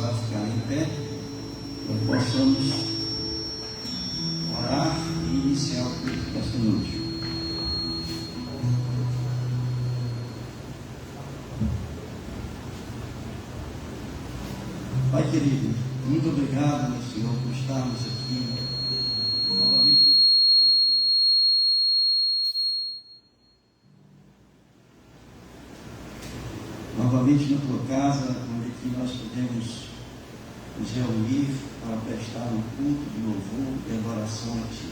a ficar em pé, nós possamos orar e iniciar o culto desta noite. Pai querido, muito obrigado, meu Senhor, por estarmos aqui novamente na tua casa. Novamente na tua casa, onde aqui nós podemos nos reunir para prestar um culto de louvor e adoração a Ti.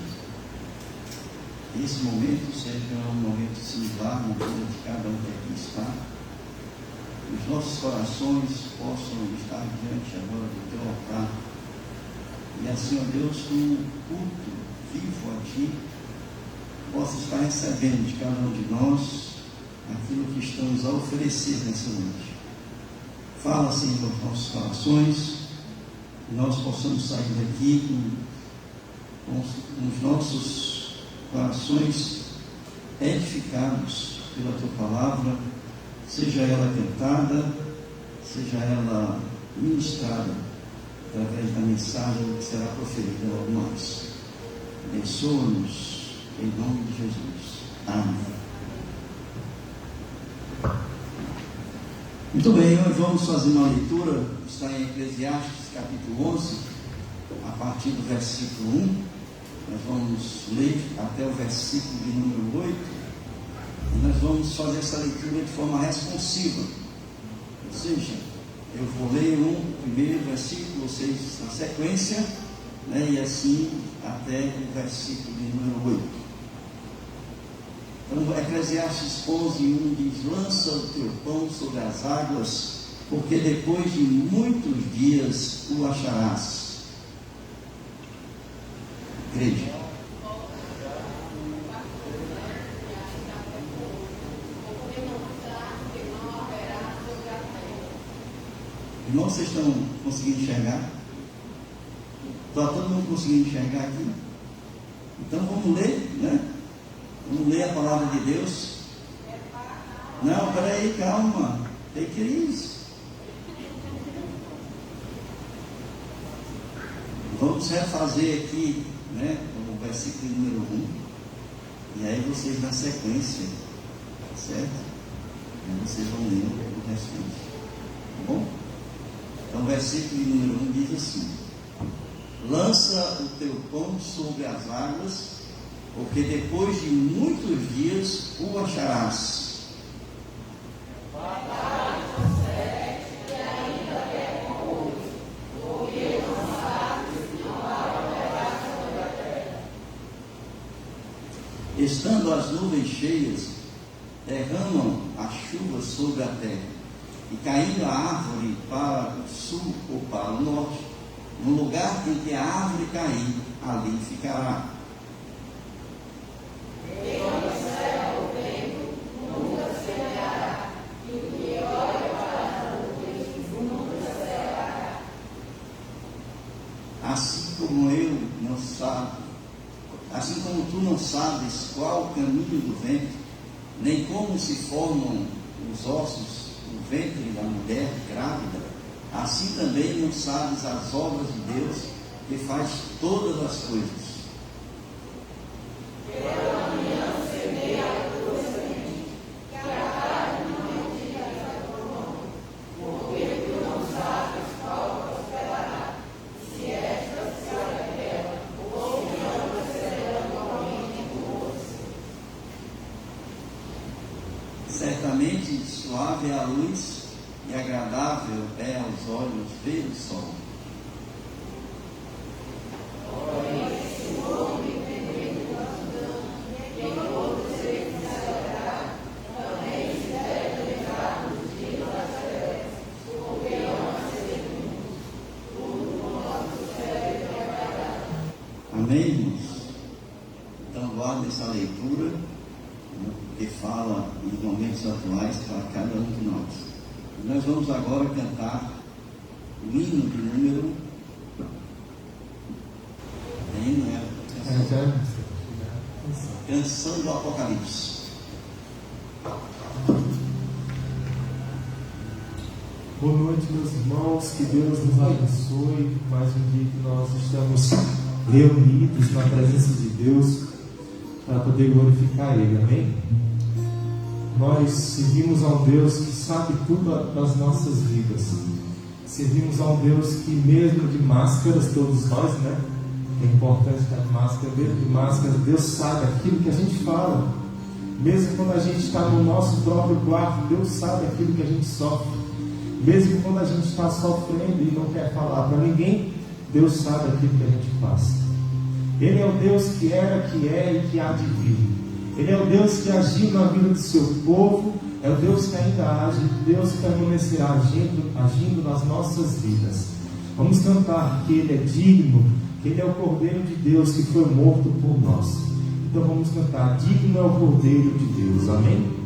Esse momento seja um momento similar na vida de cada um que aqui está. Os nossos corações possam estar diante agora do Teu altar. E assim, ó Deus, com um culto vivo a Ti, possa estar recebendo de cada um de nós aquilo que estamos a oferecer nessa noite. Fala, Senhor, aos nossos corações, e nós possamos sair daqui com os nossos corações edificados pela Tua palavra, seja ela cantada, seja ela ministrada através da mensagem que será proferida a nós. Abençoa-nos em nome de Jesus. Amém. Muito bem, hoje vamos fazer uma leitura, está em Eclesiastes capítulo 11, a partir do versículo 1. Nós vamos ler até o versículo de número 8. E nós vamos fazer essa leitura de forma responsiva. Ou seja, eu vou ler o primeiro versículo, vocês na sequência, né, e assim até o versículo de número 8. Então, Eclesiastes 11:1 diz: lança o teu pão sobre as águas, porque depois de muitos dias o acharás. Igreja. Irmãos, vocês estão conseguindo enxergar? Está todo mundo conseguindo enxergar aqui? Então vamos ler, né? Vamos ler a palavra de Deus. Não, peraí, calma. Tem crise. Vamos refazer aqui, né, o versículo número 1. E aí vocês na sequência, certo? E vocês vão ler o restante. Tá bom? Então o versículo número 1 diz assim: lança o teu pão sobre as águas, porque depois de muitos dias o acharás. Estando as nuvens cheias, derramam a chuva sobre a terra, e caindo a árvore para o sul ou para o norte, no lugar em que a árvore cair, ali ficará. Assim como tu não sabes qual o caminho do vento, nem como se formam os ossos no ventre da mulher grávida, assim também não sabes as obras de Deus, que faz todas as coisas. Certamente suave é a luz e agradável é aos olhos ver o sol. Amém, irmãos? Então guarde essa leitura, que fala em momentos atuais para cada um de nós. E nós vamos agora cantar o hino de número. Canção do Apocalipse. Boa noite, meus irmãos, que Deus nos abençoe. Mais um dia que nós estamos reunidos na presença de Deus para poder glorificar Ele, amém? Nós servimos a um Deus que sabe tudo das nossas vidas. Servimos a um Deus que, mesmo de máscaras, todos nós, né? É importante estar de máscara, mesmo de máscaras, Deus sabe aquilo que a gente fala. Mesmo quando a gente está no nosso próprio quarto, Deus sabe aquilo que a gente sofre. Mesmo quando a gente está sofrendo e não quer falar para ninguém, Deus sabe aquilo que a gente passa. Ele é o Deus que era, que é e que há de vir. Ele é o Deus que agiu na vida do seu povo, é o Deus que ainda age, Deus que permanecerá agindo nas nossas vidas. Vamos cantar que Ele é digno, que Ele é o Cordeiro de Deus que foi morto por nós. Então vamos cantar, digno é o Cordeiro de Deus, amém?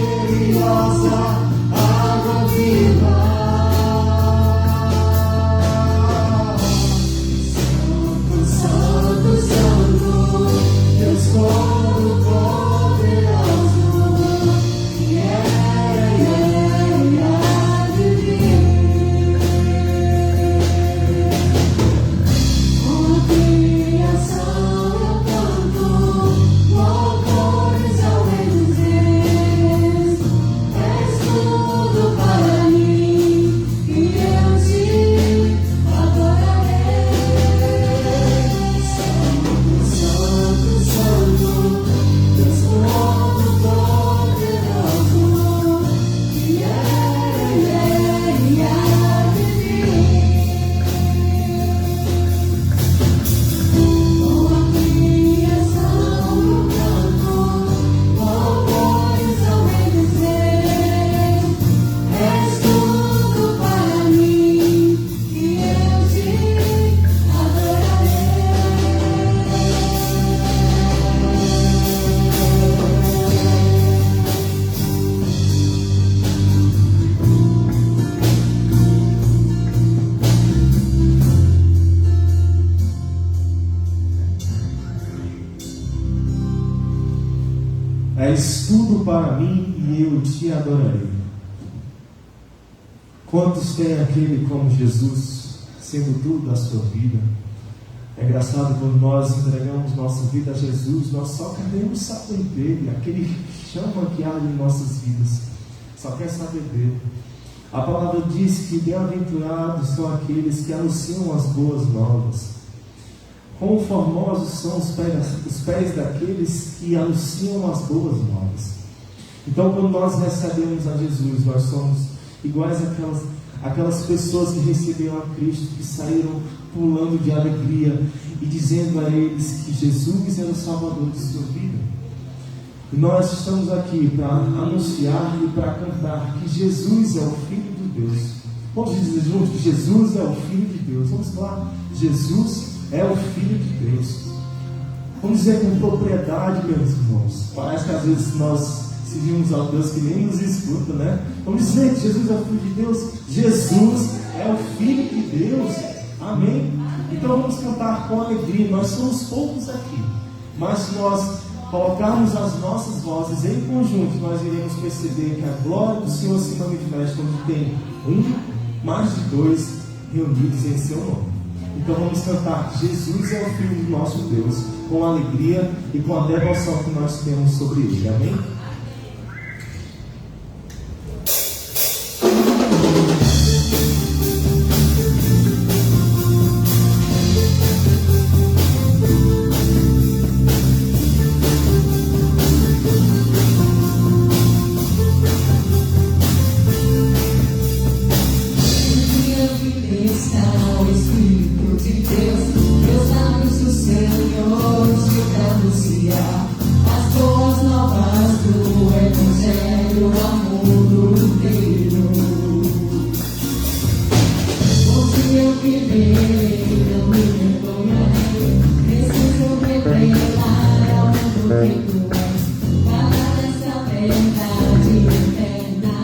misteriosa água viva. Santo, Santo, Santo, Deus Todo-Poderoso, com a criação eu canto louvores ao Rei dos Reis. És tudo para mim e eu te adorarei. Santo, Santo, Santo, Deus Todo-Poderoso, que com a criação eu canto louvores ao Rei dos Reis. És tudo para mim e eu te adorarei. És tudo para mim e eu te adorarei. Quantos têm aquele como Jesus, sendo tudo da sua vida? É engraçado, quando nós entregamos nossa vida a Jesus, nós só queremos saber dele, aquele chama que arde em nossas vidas, só quer saber dele. A palavra diz que bem-aventurados são aqueles que anunciam as boas novas. Quão formosos são os pés daqueles que anunciam as boas novas. Então, quando nós recebemos a Jesus, nós somos iguais àquelas pessoas que receberam a Cristo, que saíram pulando de alegria e dizendo a eles que Jesus era o Salvador de sua vida. E nós estamos aqui para anunciar e para cantar que Jesus é o Filho de Deus. Vamos dizer juntos que Jesus é o Filho de Deus. Vamos lá, Jesus é o Filho de Deus. Vamos dizer com propriedade, meus irmãos. Parece que às vezes nós seguimos a Deus que nem nos escuta, né? Vamos dizer que Jesus é o Filho de Deus. Jesus é o Filho de Deus. Amém? Então vamos cantar com alegria. Nós somos poucos aqui, mas se nós colocarmos as nossas vozes em conjunto, nós iremos perceber que a glória do Senhor se manifesta onde tem mais de dois reunidos em seu nome. Então vamos cantar Jesus é o Filho do nosso Deus, com alegria e com a devoção que nós temos sobre ele. Amém? As boas novas do Evangelho, amor inteiro. Onde eu viver, não me vergonharei. Preciso revelar ao mundo quem tu és. Falar dessa verdade eterna,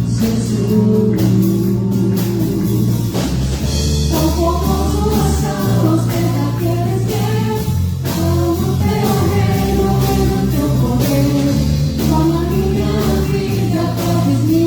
Jesus. Tão formosos são os pés daqueles que amam teu reino e no teu poder. Toma minha vida, podes me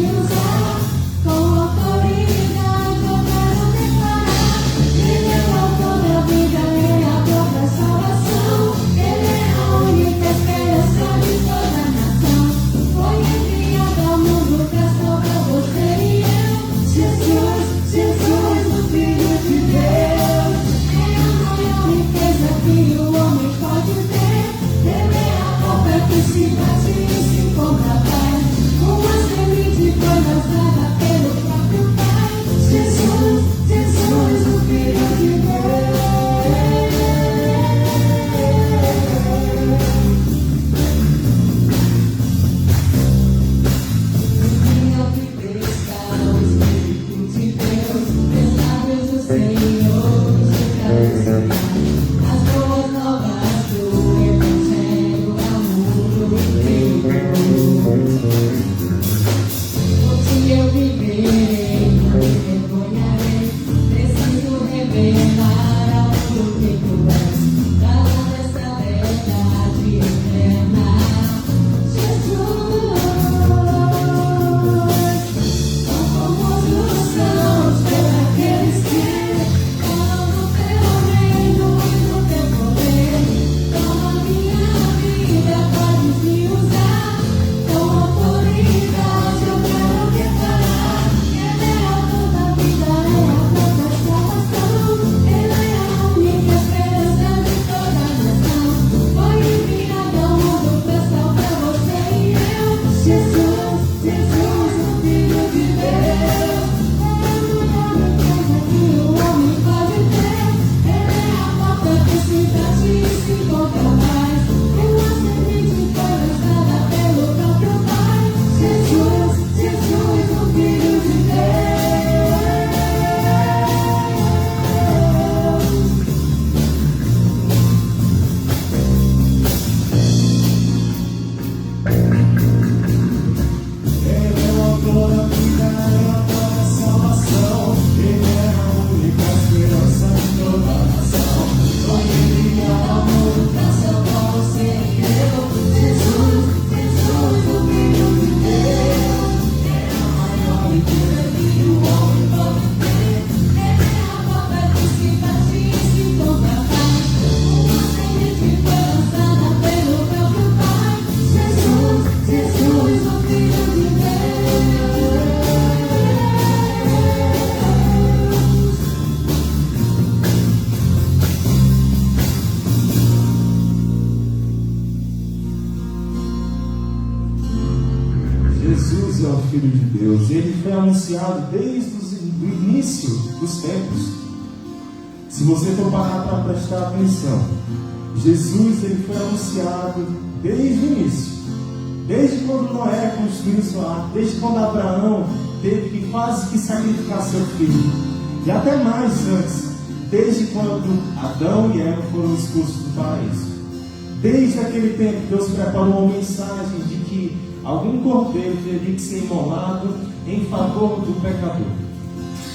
Jesus é o Filho de Deus. Ele foi anunciado desde o início dos tempos. Se você for parar para prestar atenção, Jesus ele foi anunciado desde o início. Desde quando Noé construiu sua arca, desde quando Abraão teve que quase que sacrificar seu filho. E até mais antes, desde quando Adão e Eva foram expulsos do paraíso. Desde aquele tempo, Deus preparou uma mensagem de que algum cordeiro teria que ser imolado em favor do pecador.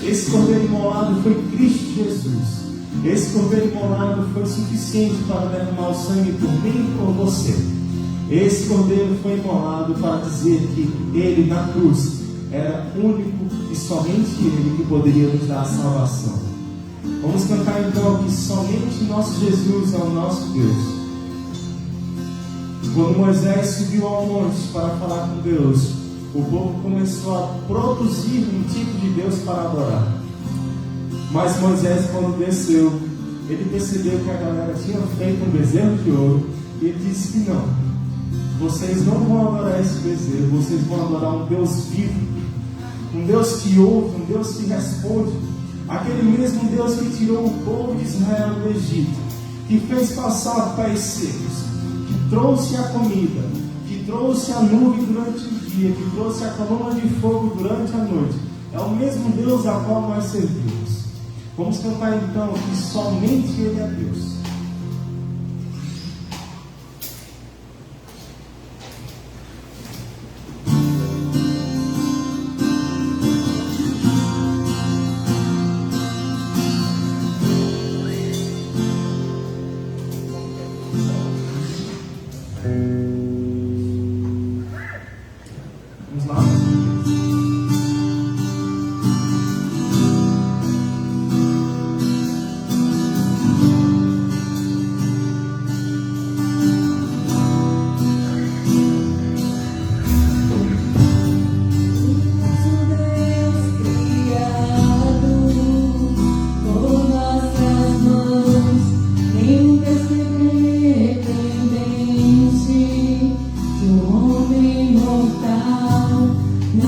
Esse cordeiro imolado foi Cristo Jesus. Esse cordeiro imolado foi suficiente para derramar o sangue por mim e por você. Esse cordeiro foi imolado para dizer que ele na cruz era único e somente ele que poderia nos dar a salvação. Vamos cantar então que somente nosso Jesus é o nosso Deus. Quando Moisés subiu ao monte para falar com Deus, o povo começou a produzir um tipo de Deus para adorar. Mas Moisés, quando desceu, ele percebeu que a galera tinha feito um bezerro de ouro e ele disse que não. Vocês não vão adorar esse bezerro, vocês vão adorar um Deus vivo, um Deus que ouve, um Deus que responde, aquele mesmo Deus que tirou o povo de Israel do Egito, que fez passar pés secos, que trouxe a comida, que trouxe a nuvem durante o dia, que trouxe a coluna de fogo durante a noite. É o mesmo Deus a qual nós servimos. Vamos cantar então que somente Ele é Deus. Vamos lá. Não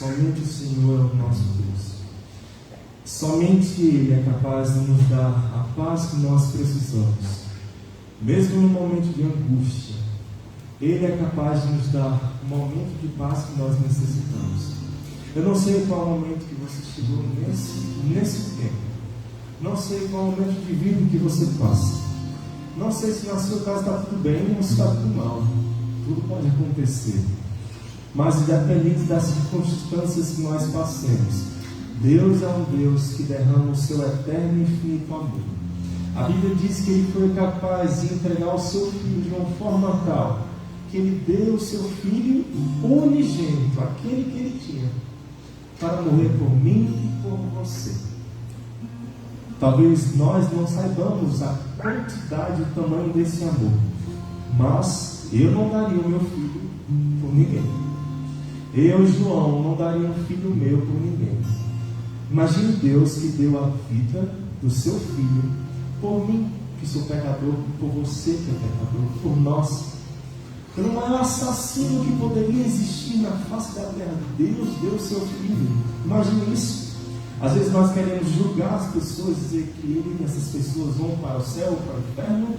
Somente o Senhor é o nosso Deus. Somente Ele é capaz de nos dar a paz que nós precisamos. Mesmo no momento de angústia, Ele é capaz de nos dar o momento de paz que nós necessitamos. Eu não sei qual é o momento que você chegou nesse tempo. Não sei qual é o momento de vida que você passa. Não sei se na sua casa está tudo bem ou se está tudo mal. Tudo pode acontecer. Mas independente das circunstâncias que nós passemos, Deus é um Deus que derrama o seu eterno e infinito amor. A Bíblia diz que Ele foi capaz de entregar o seu Filho de uma forma tal que Ele deu o seu Filho unigênito, aquele que Ele tinha, para morrer por mim e por você. Talvez nós não saibamos a quantidade e o tamanho desse amor, mas eu não daria o meu filho por ninguém. Eu, João, não daria um filho meu por ninguém. Imagine Deus que deu a vida do seu filho por mim, que sou pecador, por você que é pecador, por nós. Pelo maior assassino que poderia existir na face da terra, Deus deu o seu filho. Imagine isso. Às vezes nós queremos julgar as pessoas, dizer que essas pessoas vão para o céu ou para o inferno,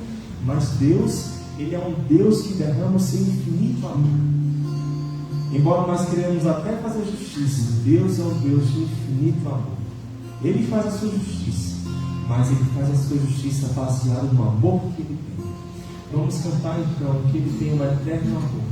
mas Deus, Ele é um Deus que derrama o seu infinito amor. Embora nós queremos até fazer justiça, Deus é um Deus de infinito amor. Ele faz a sua justiça, mas Ele faz a sua justiça baseada no amor que Ele tem. Vamos cantar então que Ele tem um eterno amor.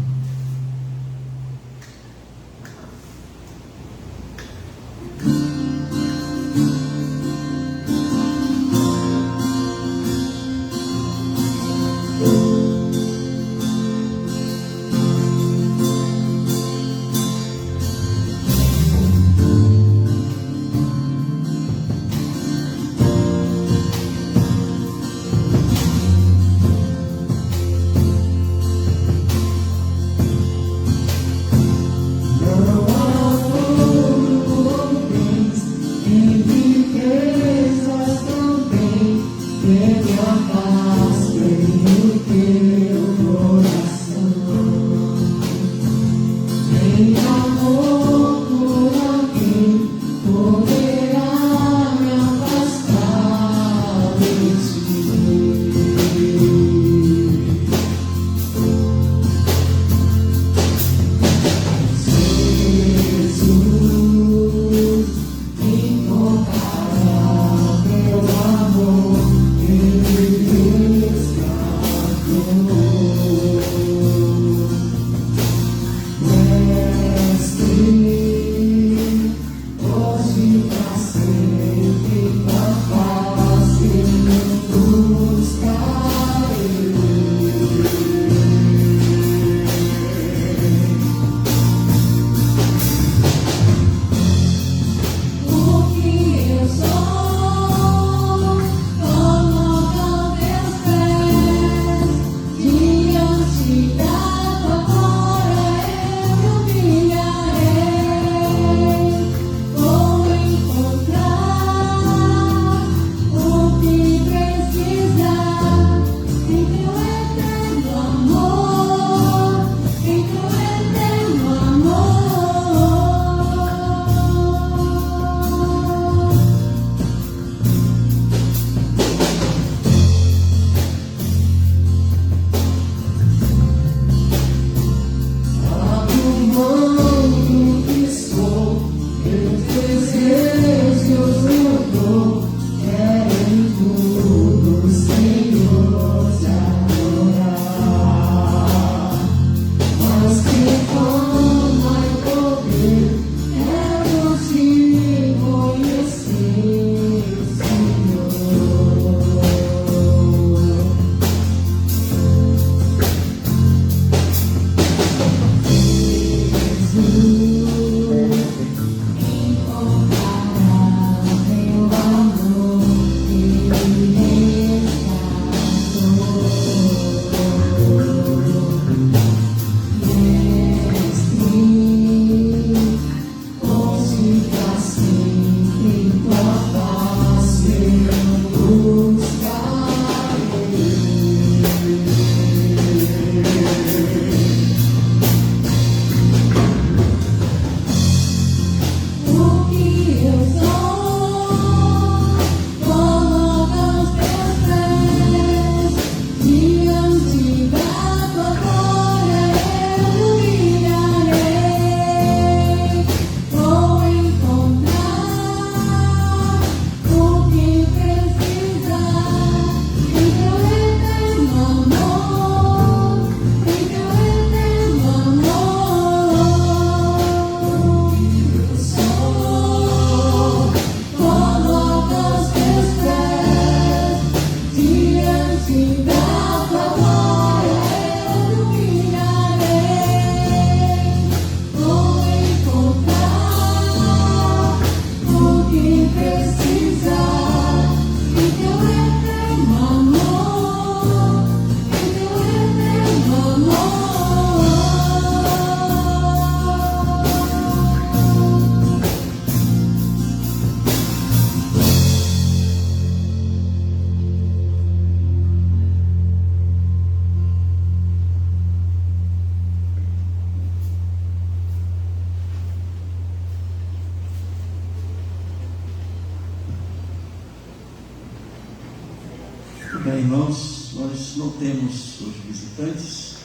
Bem, irmãos, nós não temos os visitantes,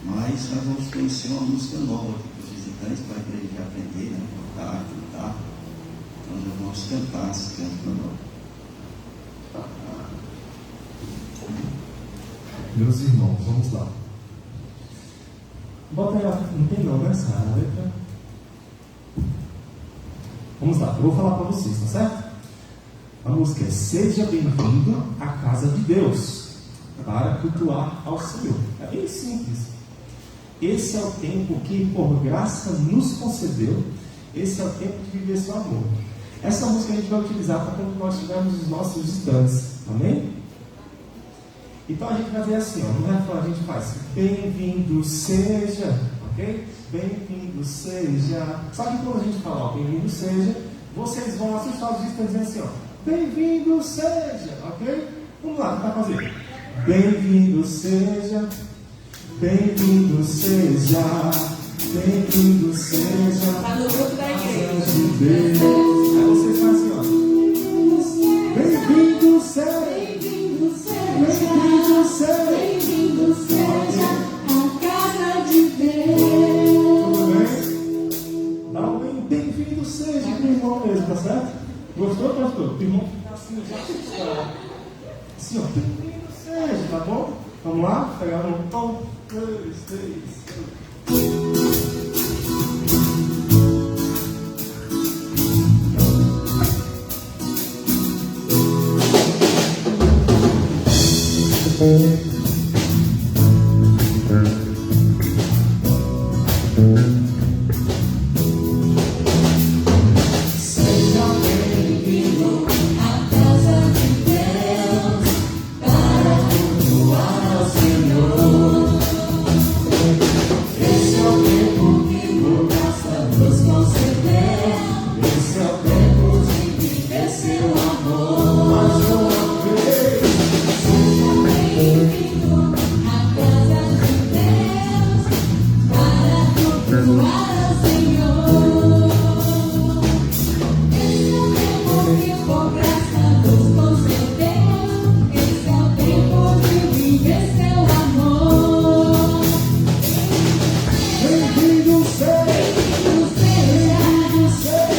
mas nós vamos conhecer uma música nova aqui para os visitantes, para a igreja aprender, né? Tocar, cantar. Então nós vamos cantar esse canto novo. Meus irmãos, vamos lá. Bota aí, não tem não, né, Sara? Letra. Vamos lá, eu vou falar para vocês, tá certo? A música é Seja Bem-vindo à Casa de Deus, para cultuar ao Senhor. É bem simples. Esse é o tempo que por graça nos concedeu. Esse é o tempo de viver seu amor. Essa música a gente vai utilizar para quando nós tivermos os nossos visitantes. Amém? Então a gente vai fazer assim, ó, no refrão a gente faz bem-vindo seja, ok? Bem-vindo seja. Só que quando a gente fala, ó, bem-vindo seja, vocês vão assustar os visitantes dizendo assim, ó, bem-vindo seja, ok? Vamos lá, tentar fazer. Bem-vindo seja, bem-vindo seja, bem-vindo seja. Está no grupo da igreja. De Deus. Aí vocês fazem assim, ó. Bem-vindo seja. Bem-vindo seja. Bem-vindo seja. Bem-vindo seja a casa de Deus. Tudo bem? Dá um bem-vindo seja pro irmão mesmo, tá certo? Gostou, pastor? O irmão fica assim, já assustado. Assim, ó, bem-vindo seja, tá bom? Vamos lá? Pegar um tom, 2, 3, Seja bem-vindo à casa de Deus para cultuar ao Senhor. Esse é o tempo que por graça nos concedeu. Esse é o tempo de viver seu amor. mais uma vez. Seja bem-vindo à casa de Deus para cultuar ao Senhor. Esse é o tempo que por graça nos concedeu. Esse é o tempo de viver seu amor. Bem-vindo seja.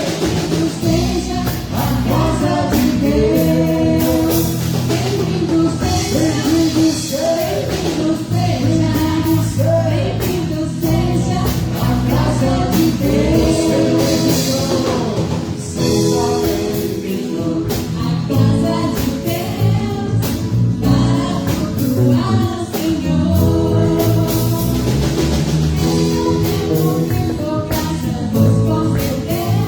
Bem-vindo seja a casa de Deus. Bem-vindo seja. Bem-vindo seja. Bem-vindo seja a casa de Deus. Seja bem-vindo à casa de Deus para cultuar ao Senhor. Esse é o tempo que por graça nos concedeu.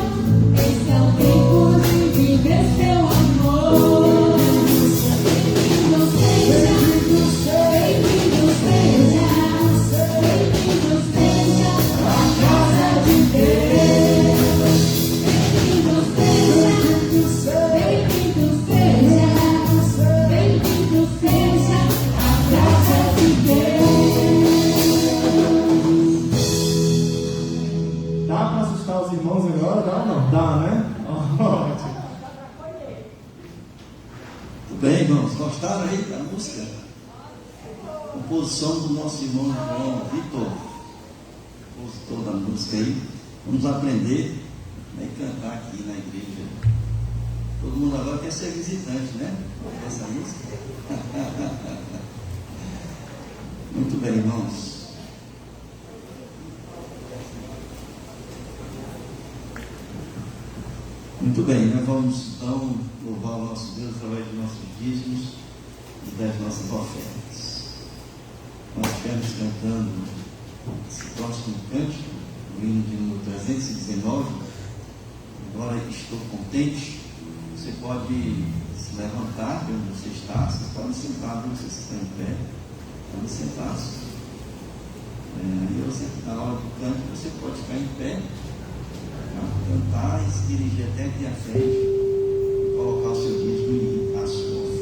Esse é o tempo de viver seu amor. Bem-vindo seja. Bem-vindo seja. Bem-vindo seja a casa de Deus. Bem-vindo seja. Bem-vindo seja. Bem-vindo seja a casa de Deus. Dá para assustar os irmãos agora? Dá ou não? Dá, né? Ótimo. Tudo bem, irmãos? Gostaram aí da música? Composição do nosso irmão João Vitor, compositor da música aí. Vamos aprender, né, e cantar aqui na igreja. Todo mundo agora quer ser visitante, né? Essa música. Muito bem, irmãos. Muito bem, nós vamos então louvar o nosso Deus através de nossos dízimos e das nossas ofertas. Nós estivemos cantando esse próximo cântico, o hino de número 319, Agora Estou Contente. Você pode se levantar de onde você está, você pode sentar, não sei se está em pé, pode sentar-se. E você, na hora do canto, você pode ficar em pé, cantar e se dirigir até aqui à frente e colocar o seu dízimo e a sua oferta.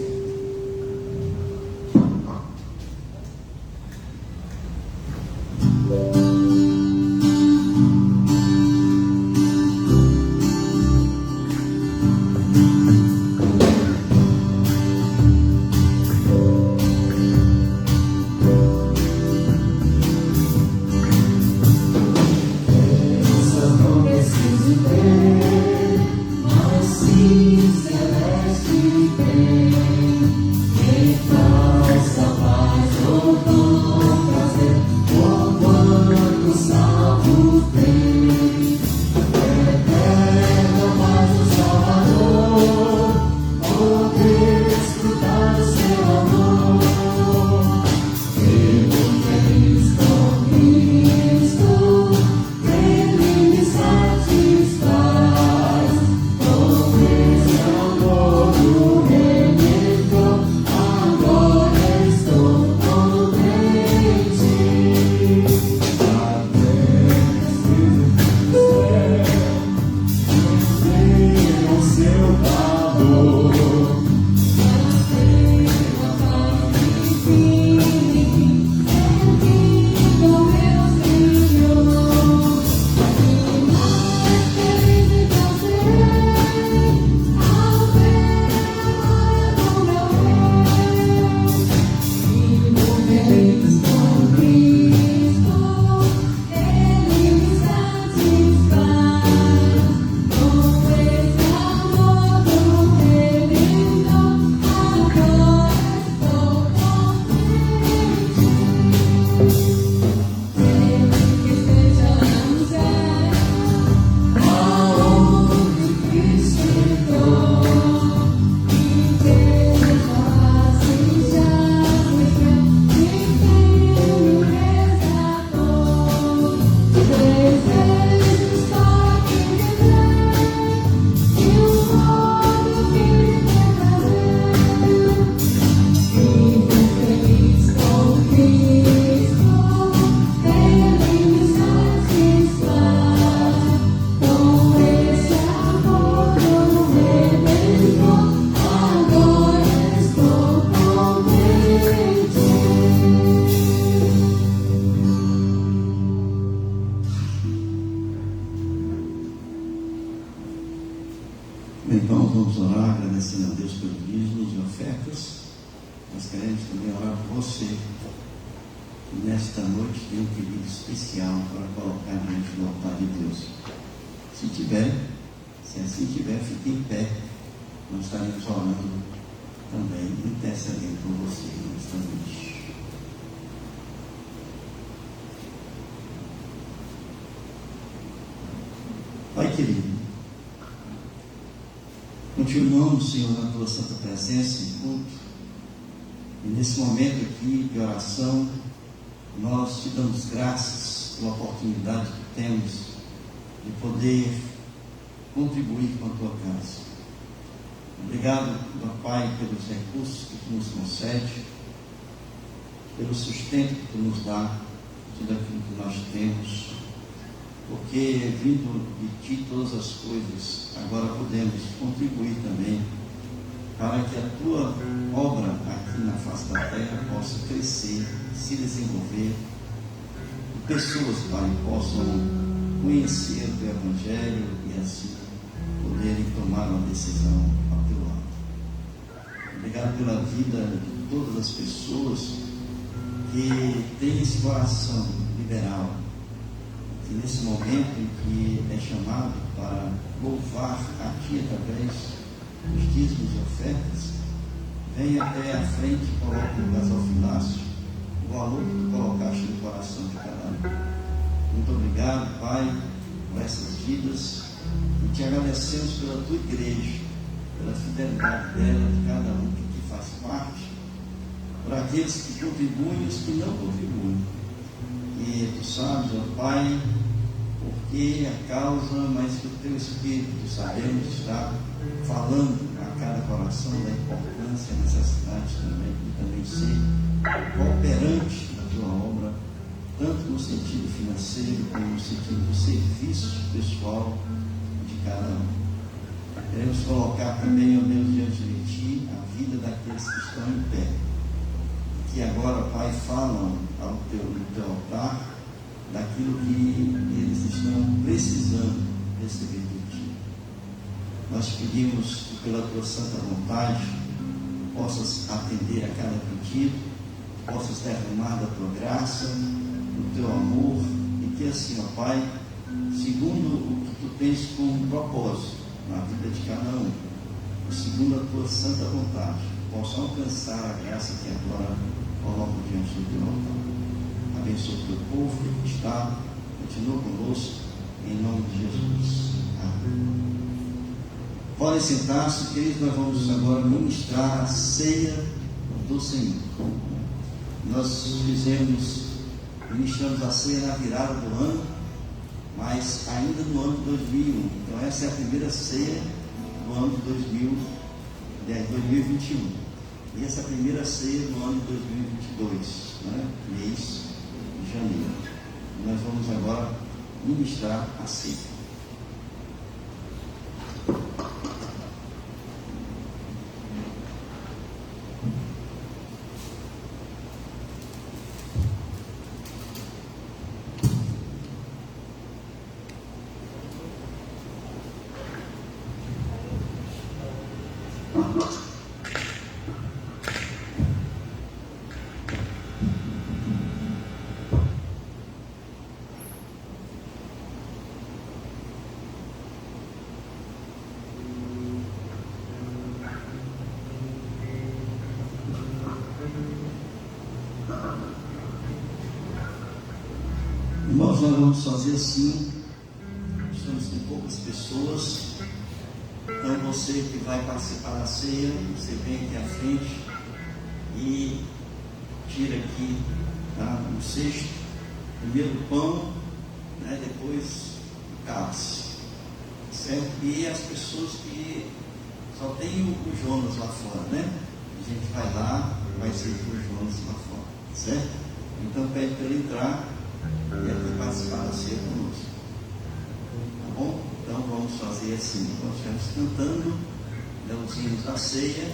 Então, vamos orar agradecendo a Deus pelos dízimos e ofertas. Nós queremos também orar por você, que nesta noite tem um pedido especial para colocar diante do altar de Deus. Se assim tiver, fique em pé. Nós estaremos orando também, intercedendo por você nesta noite. Pai querido, continuamos, Senhor, na tua santa presença em culto, e nesse momento aqui de oração, nós te damos graças pela oportunidade que temos de poder contribuir com a tua casa. Obrigado, meu Pai, pelos recursos que tu nos concede, pelo sustento que tu nos dá, tudo aquilo que nós temos, porque vindo de ti todas as coisas, agora podemos contribuir também para que a tua obra aqui na face da terra possa crescer, se desenvolver, e pessoas, Pai, possam conhecer o teu Evangelho e assim poderem tomar uma decisão ao teu lado. Obrigado pela vida de todas as pessoas que têm esse coração liberal, que nesse momento em que é chamado para louvar a ti através dos dízimos e ofertas, vem até a frente e coloca no gasofilácio o valor que tu colocaste no coração de cada um. Muito obrigado, Pai, por essas vidas, e te agradecemos pela tua igreja, pela fidelidade dela, de cada um que aqui faz parte, por aqueles que contribuem e os que não contribuem. E tu sabes, ó Pai, porque a causa, mas que o teu Espírito, sabemos, está falando a cada coração da importância e necessidade também de também ser cooperante da tua obra, tanto no sentido financeiro como no sentido do serviço pessoal de cada um. Queremos colocar também, ó Deus, diante de ti a vida daqueles que estão em pé, que agora, Pai, falam no teu altar daquilo que eles estão precisando receber de ti. Nós pedimos que pela tua santa vontade possas atender a cada pedido, possas derramar da tua graça, do teu amor, e que assim, ó Pai, segundo o que tu tens como propósito na vida de cada um, e segundo a tua santa vontade, possa alcançar a graça que agora coloco diante do teu altar. Abençoa o teu povo que aqui está, continua conosco, em nome de Jesus. Amém. Podem sentar-se, queridos, nós vamos agora ministrar a ceia do Senhor. Nós ministramos a ceia na virada do ano, mas ainda no ano de 2001. Então essa é a primeira ceia do ano de 2021. E essa é a primeira ceia do ano de 2022, mês de janeiro. Nós vamos agora ministrar a ceia. Nós vamos fazer assim, estamos com poucas pessoas, então você que vai participar da ceia, você vem aqui à frente e tira aqui, tá, no cesto, primeiro o pão, depois o cálice, certo? E as pessoas que só tem o Jonas lá fora, a gente vai lá, vai servir o Jonas lá fora, certo? Então pede para ele entrar e aqui participar da ceia conosco, tá bom? Então vamos fazer assim, nós estamos cantando os hinos da ceia,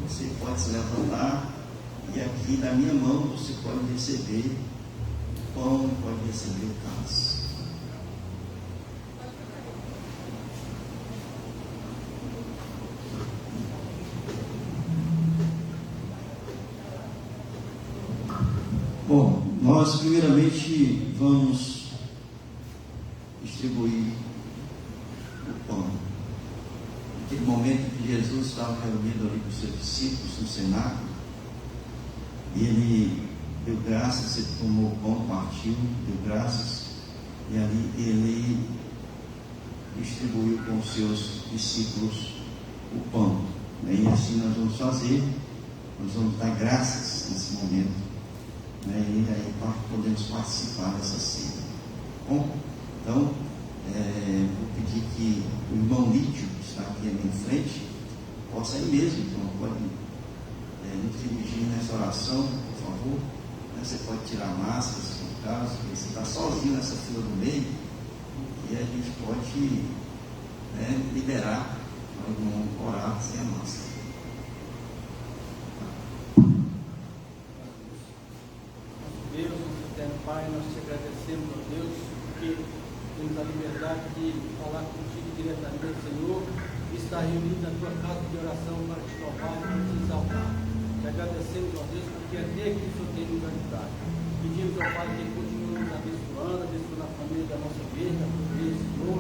você pode se levantar e aqui na minha mão você pode receber o pão, pode receber o cálice. Nós, primeiramente, vamos distribuir o pão. Naquele momento que Jesus estava reunido ali com os seus discípulos no cenáculo, ele deu graças, ele tomou o pão, partiu, deu graças, e ali ele distribuiu com os seus discípulos o pão. E assim nós vamos fazer, nós vamos dar graças nesse momento, e aí podemos participar dessa ceia. Bom, então, vou pedir que o irmão Lídio, que está aqui à minha frente, possa ir mesmo, então pode nos dirigir nessa oração, por favor. Você pode tirar a máscara, se for o caso, porque você está sozinho nessa fila do meio, e a gente pode liberar para o irmão orar sem a máscara. Deus, nosso eterno Pai, nós te agradecemos, ó Deus, porque temos a liberdade de falar contigo diretamente, Senhor, e estar reunido na tua casa de oração para te louvar e para te exaltar. Te agradecemos, ó Deus, porque é dele que o Senhor tem nos ajudado. Pedimos ao Pai que continue nos abençoando a família da nossa igreja, Senhor,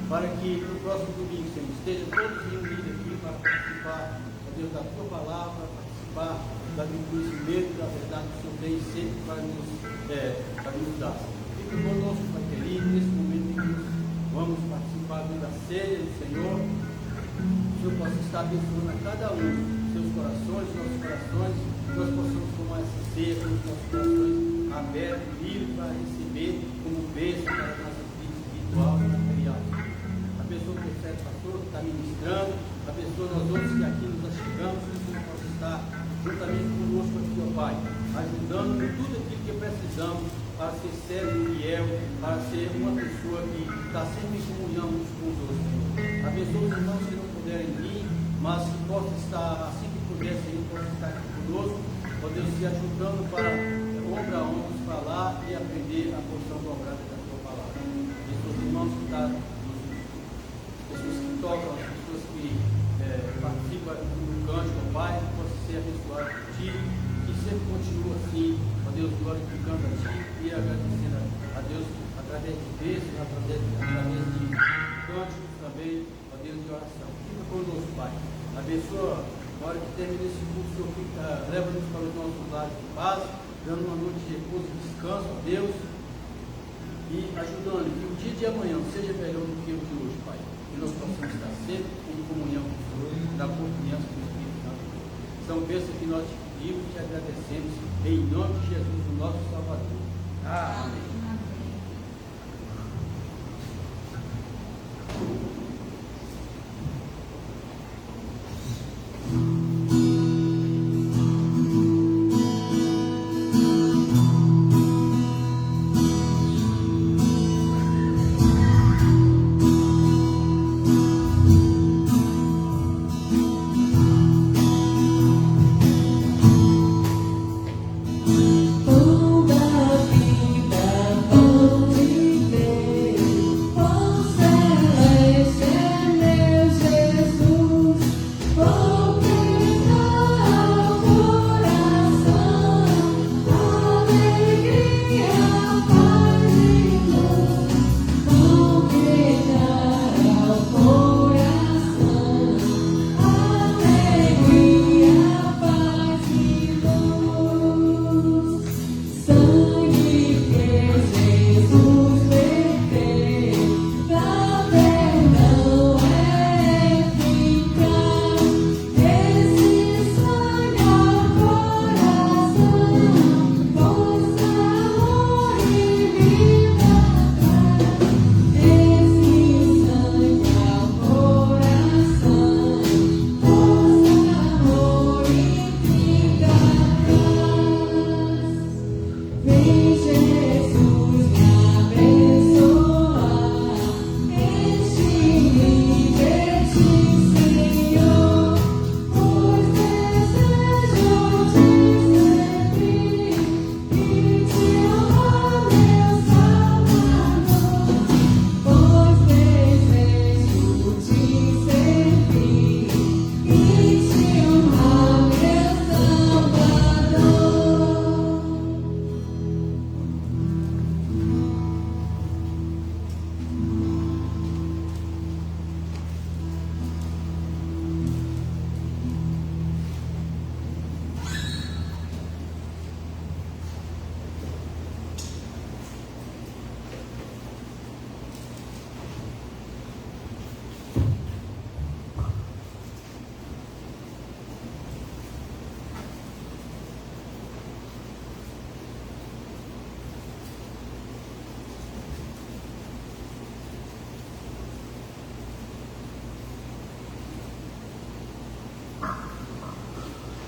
para que no próximo domingo, Senhor, esteja todos reunidos aqui para participar, ó Deus, da tua palavra, participar do conhecimento da verdade que o Senhor tem sempre para nos dar. Fique conosco, Pai querido, nesse momento em que nós vamos participar da ceia do Senhor. O Senhor possa estar abençoando a cada um, seus corações, nossos corações, que nós possamos tomar essa ceia com os nossos corações abertos, livres para receber como bênção para a nossa vida espiritual e material. Abençoa o profeta pastor que está ministrando, abençoa nós outros que aqui nos chegamos, que o Senhor possa estar juntamente conosco aqui, ó Pai, ajudando em tudo aquilo que precisamos para ser sério e fiel, para ser uma pessoa que está sempre em comunhão uns com os outros, Senhor. Abençoa os irmãos que não puderem vir, mas que possam estar, assim que puder, Senhor, possam estar aqui conosco, ó Deus, se ajudando para ombro a ombro falar e aprender a porção dobrada da tua palavra. Abençoa os irmãos que estão, as pessoas que tocam, as pessoas que participam do cântico, ó Pai, que possam ser abençoados por Ti, que sempre continua assim, ó Deus, glorificando a Ti e agradecendo a Deus através de textos, através de cânticos também, ó Deus, de oração. Fica conosco, Pai. Abençoa, na hora que termina esse curso, leva-nos para os nossos lares de paz, dando uma noite de repouso e descanso, ó Deus, e ajudando que o dia de amanhã seja melhor do que o de hoje, Pai. Que nós possamos estar sempre em comunhão com o Senhor, da confiança do Espírito Santo. São bênçãos que nós te pedimos e te agradecemos, em nome de Jesus, o nosso Salvador. Amém. Toda vida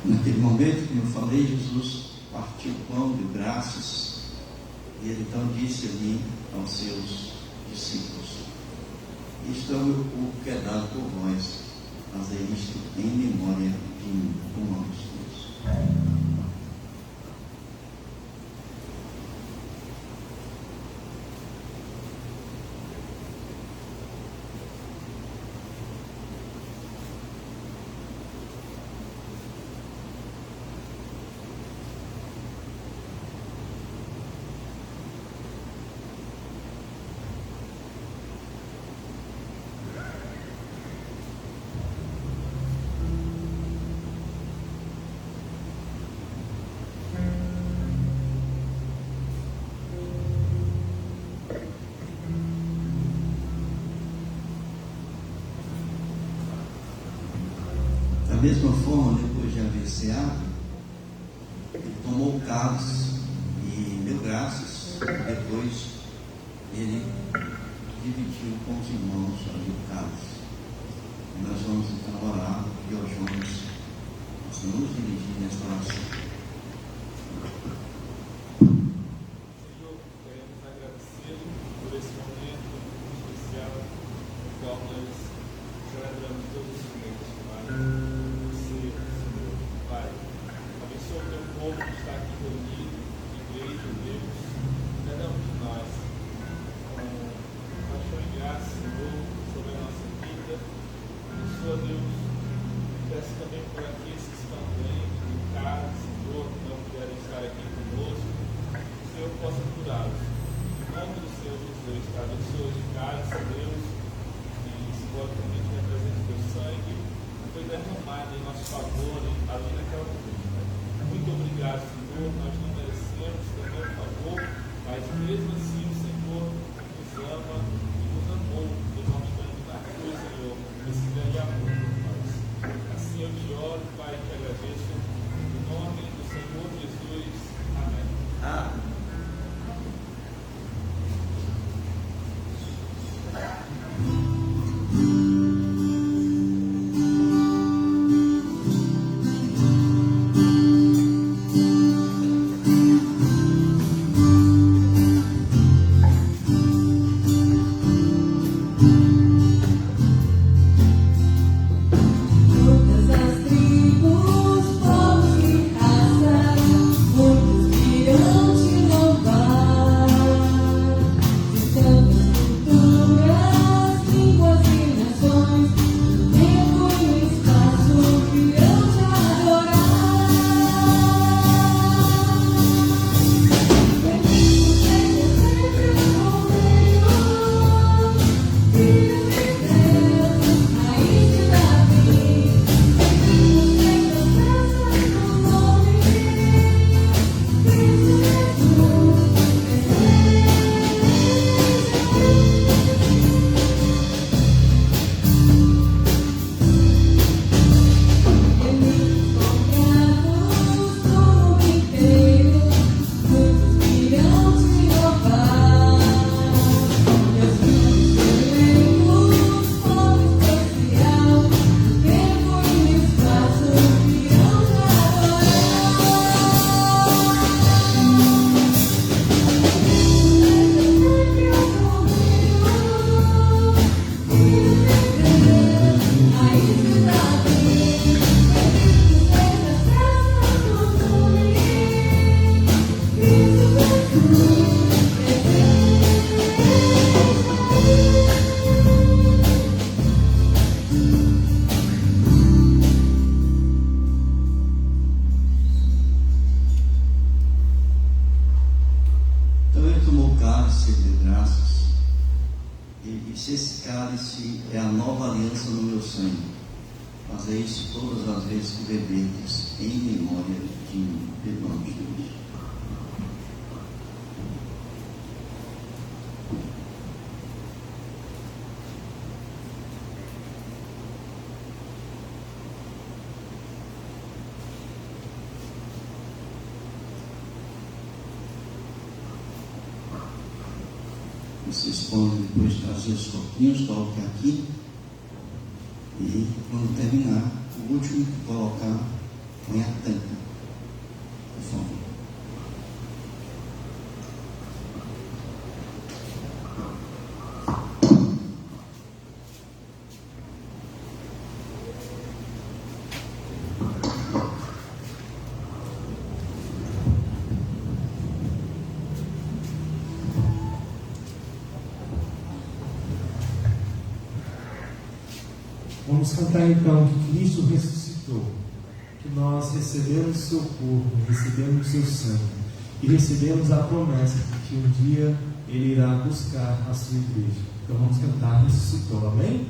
Naquele momento, como eu falei, Jesus partiu o pão, deu graças, e ele então disse ali aos seus discípulos: isto é o que é dado por vós, fazer isto em memória de mim. Comamos todos. Da mesma forma, depois de haver ceado, ele tomou o cálice e deu graças. Depois ele dividiu com os irmãos ali o cálice. E nós vamos então orar e hoje vamos nos dirigir nesta oração. Senhor, queremos agradecer por esse momento especial no qual nós celebramos todos os momentos, Pai. Pai, abençoa o teu povo que está aqui reunido, igreja, Deus, cada um de nós, com paixão e graça, Senhor, sobre a nossa vida. Abençoa, Deus, peço também por aqueles que estão doentes, em casa, Senhor, que não puderam estar aqui conosco, que o Senhor possa curá-los. Em nome do Senhor Jesus, abençoa de casa, Deus, e simbolicamente representa o teu sangue, foi derramado em nosso favor ali naquela cruz. Muito obrigado, Senhor. Nós não merecemos também o favor, mas mesmo assim o Senhor nos ama e nos amou, demonstrando na cruz, Senhor, esse grande amor por nós. Assim eu te oro, Pai, te agradeço. Em nome do Senhor Jesus. Amém. Ah. Todas as tribos, povos e raças, muitos virão te louvar. De tantas culturas, línguas e nações, no tempo e no espaço virão te adorar. Bendito seja sempre o Cordeiro, Filho de Deus, Raiz de Davi. Então ele tomou o cálice, ele deu graças, e disse: esse cálice é a nova aliança no meu sangue. Fazer isso todas as vezes que beberdes, em memória de mim. Perdão de Deus. Vocês podem depois trazer os copinhos, colocar aqui. E quando terminar, o último que colocar Põe a tampa, por favor. Vamos cantar então que Cristo ressuscitou, que nós recebemos seu corpo, recebemos seu sangue e recebemos a promessa de que um dia Ele irá buscar a sua igreja. Então vamos cantar ressuscitou, amém?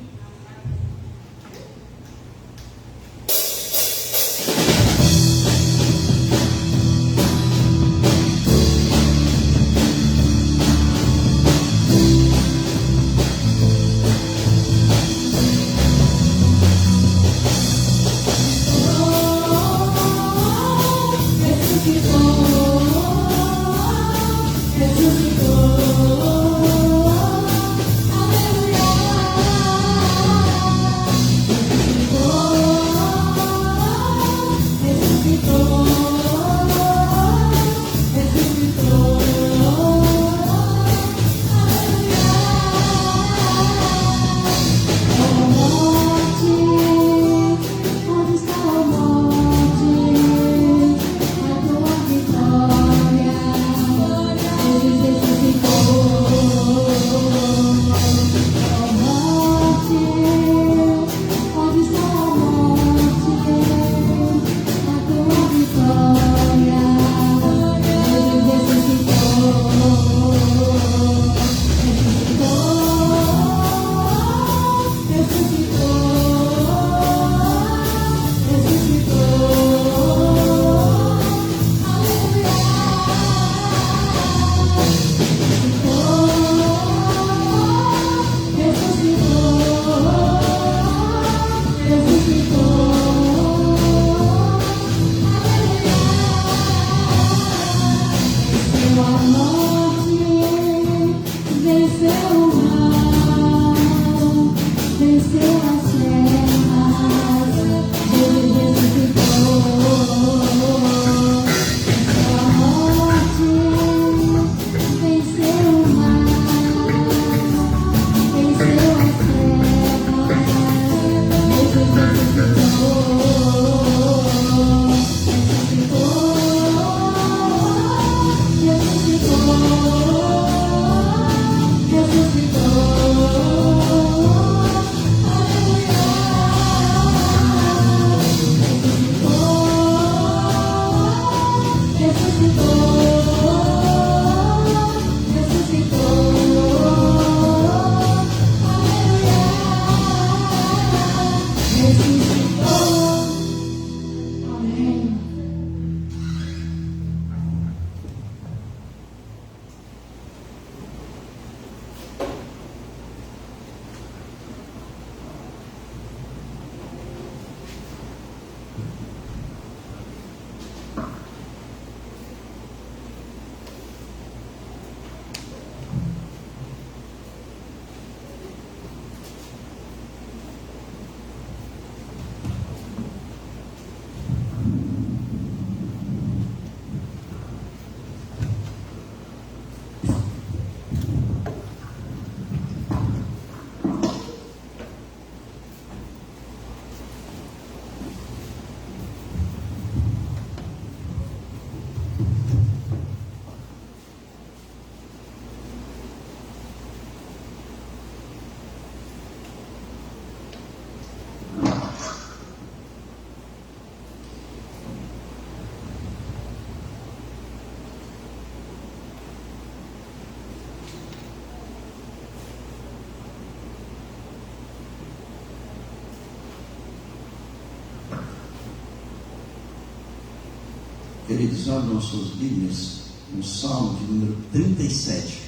Queridos, abram suas Bíblias no Salmo de número 37.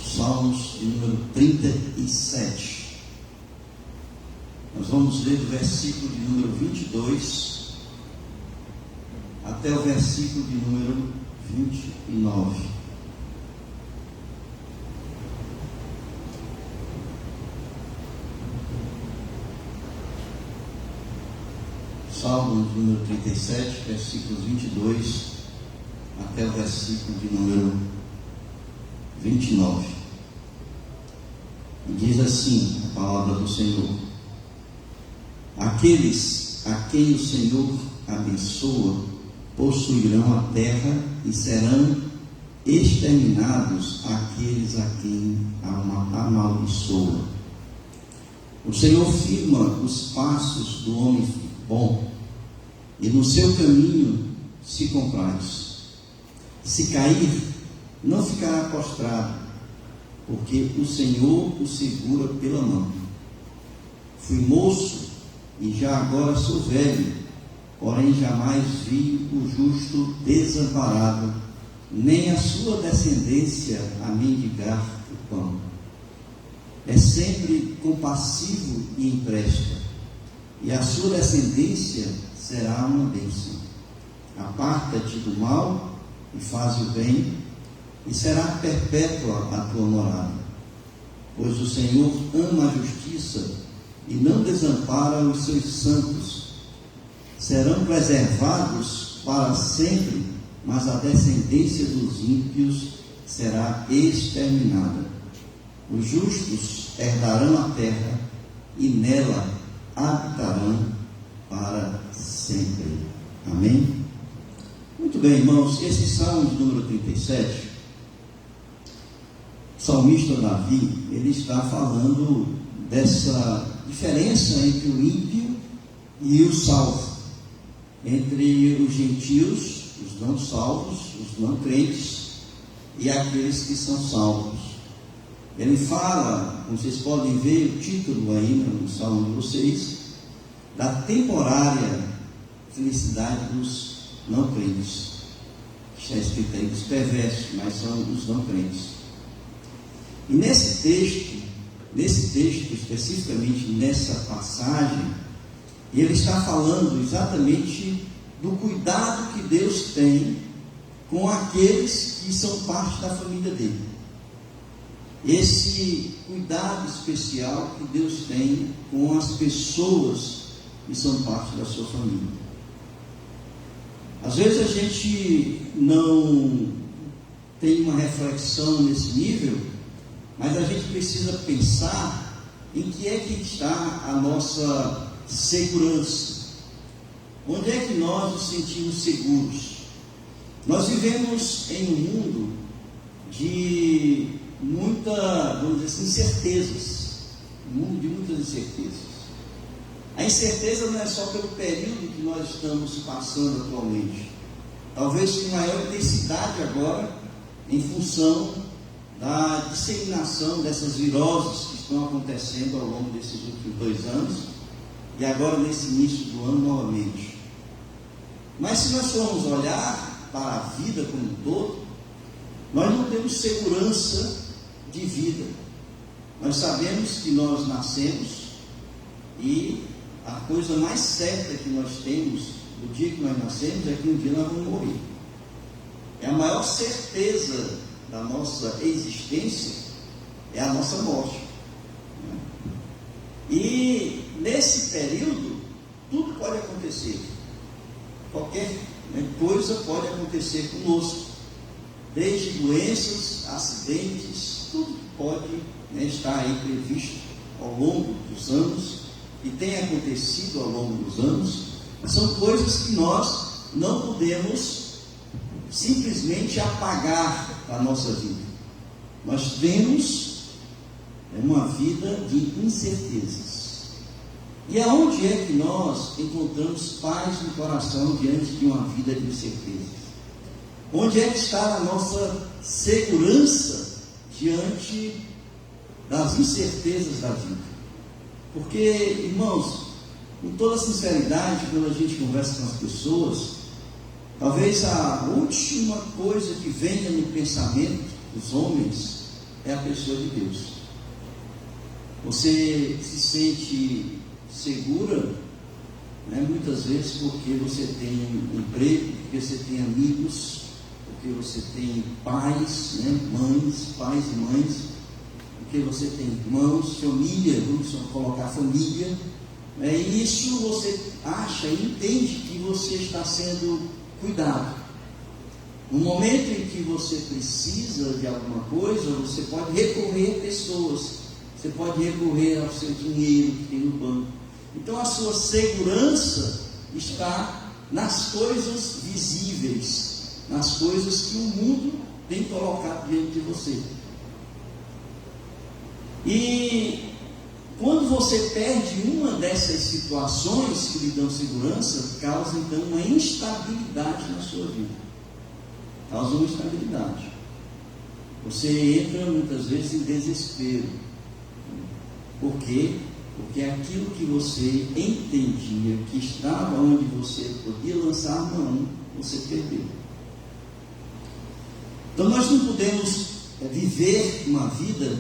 Salmos de número 37. Nós vamos ler do versículo de número 22 até o versículo de número 29. Salmo número 37, versículos 22 até o versículo de número 29. E diz assim a palavra do Senhor: aqueles a quem o Senhor abençoa possuirão a terra e serão exterminados aqueles a quem amaldiçoa. O Senhor firma os passos do homem bom, e no seu caminho se compraz. Se cair, não ficará prostrado, porque o Senhor o segura pela mão. Fui moço e já agora sou velho, porém jamais vi o justo desamparado, nem a sua descendência a mendigar o pão. É sempre compassivo e empresta, e a sua descendência será uma bênção. Aparta-te do mal e faz o bem, e será perpétua a tua morada. Pois o Senhor ama a justiça e não desampara os seus santos. Serão preservados para sempre, mas a descendência dos ímpios será exterminada. Os justos herdarão a terra e nela habitarão para sempre. Amém? Muito bem, irmãos, esse Salmo de número 37, o salmista Davi, ele está falando dessa diferença entre o ímpio e o salvo, entre os gentios, os não salvos, os não crentes e aqueles que são salvos. Ele fala, como vocês podem ver o título aí no salmo de vocês, da temporária felicidade dos não crentes. Está escrito aí dos perversos, mas são os não crentes. E nesse texto, especificamente nessa passagem, ele está falando exatamente do cuidado que Deus tem com aqueles que são parte da família dele. Esse cuidado especial que Deus tem com as pessoas que são parte da sua família. Às vezes a gente não tem uma reflexão nesse nível, mas a gente precisa pensar em que é que está a nossa segurança. Onde é que nós nos sentimos seguros? Nós vivemos em um mundo de vamos dizer assim, incertezas. Um mundo de muitas incertezas. A incerteza não é só pelo período que nós estamos passando atualmente. Talvez com maior intensidade agora, em função da disseminação dessas viroses que estão acontecendo ao longo desses últimos 2 anos, e agora nesse início do ano novamente. Mas se nós formos olhar para a vida como um todo, nós não temos segurança de vida. Nós sabemos que nós nascemos e a coisa mais certa que nós temos do dia que nós nascemos é que um dia nós vamos morrer. É a maior certeza da nossa existência, é a nossa morte. E nesse período, tudo pode acontecer. Qualquer coisa pode acontecer conosco. Desde doenças, acidentes, tudo que pode estar aí previsto ao longo dos anos, e tem acontecido ao longo dos anos, são coisas que nós não podemos simplesmente apagar da nossa vida. Nós temos uma vida de incertezas. E aonde é que nós encontramos paz no coração diante de uma vida de incertezas? Onde é que está a nossa segurança diante das incertezas da vida? Porque, irmãos, com toda sinceridade, quando a gente conversa com as pessoas, talvez a última coisa que venha no pensamento dos homens é a pessoa de Deus. Você se sente segura, muitas vezes porque você tem um emprego, porque você tem amigos, porque você tem pais, pais e mães, porque você tem irmãos, família, vamos colocar família, E isso você acha e entende que você está sendo cuidado. No momento em que você precisa de alguma coisa, você pode recorrer a pessoas, você pode recorrer ao seu dinheiro que tem no banco. Então a sua segurança está nas coisas visíveis, nas coisas que o mundo tem colocado diante de você. E quando você perde uma dessas situações que lhe dão segurança, causa então uma instabilidade na sua vida. Causa uma instabilidade. Você entra muitas vezes em desespero. Por quê? Porque aquilo que você entendia que estava onde você podia lançar a mão, você perdeu. Então nós não podemos viver uma vida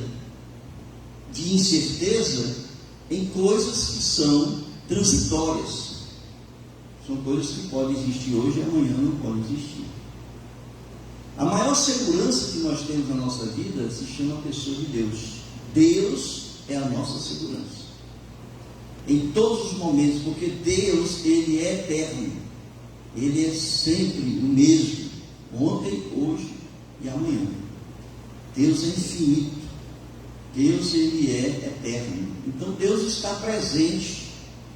de incerteza em coisas que são transitórias. São coisas que podem existir hoje e amanhã não podem existir. A maior segurança que nós temos na nossa vida se chama a pessoa de Deus. Deus é a nossa segurança. Em todos os momentos, porque Deus, Ele é eterno. Ele é sempre o mesmo. Ontem, hoje e amanhã. Deus é infinito. Deus, Ele é eterno. Então Deus está presente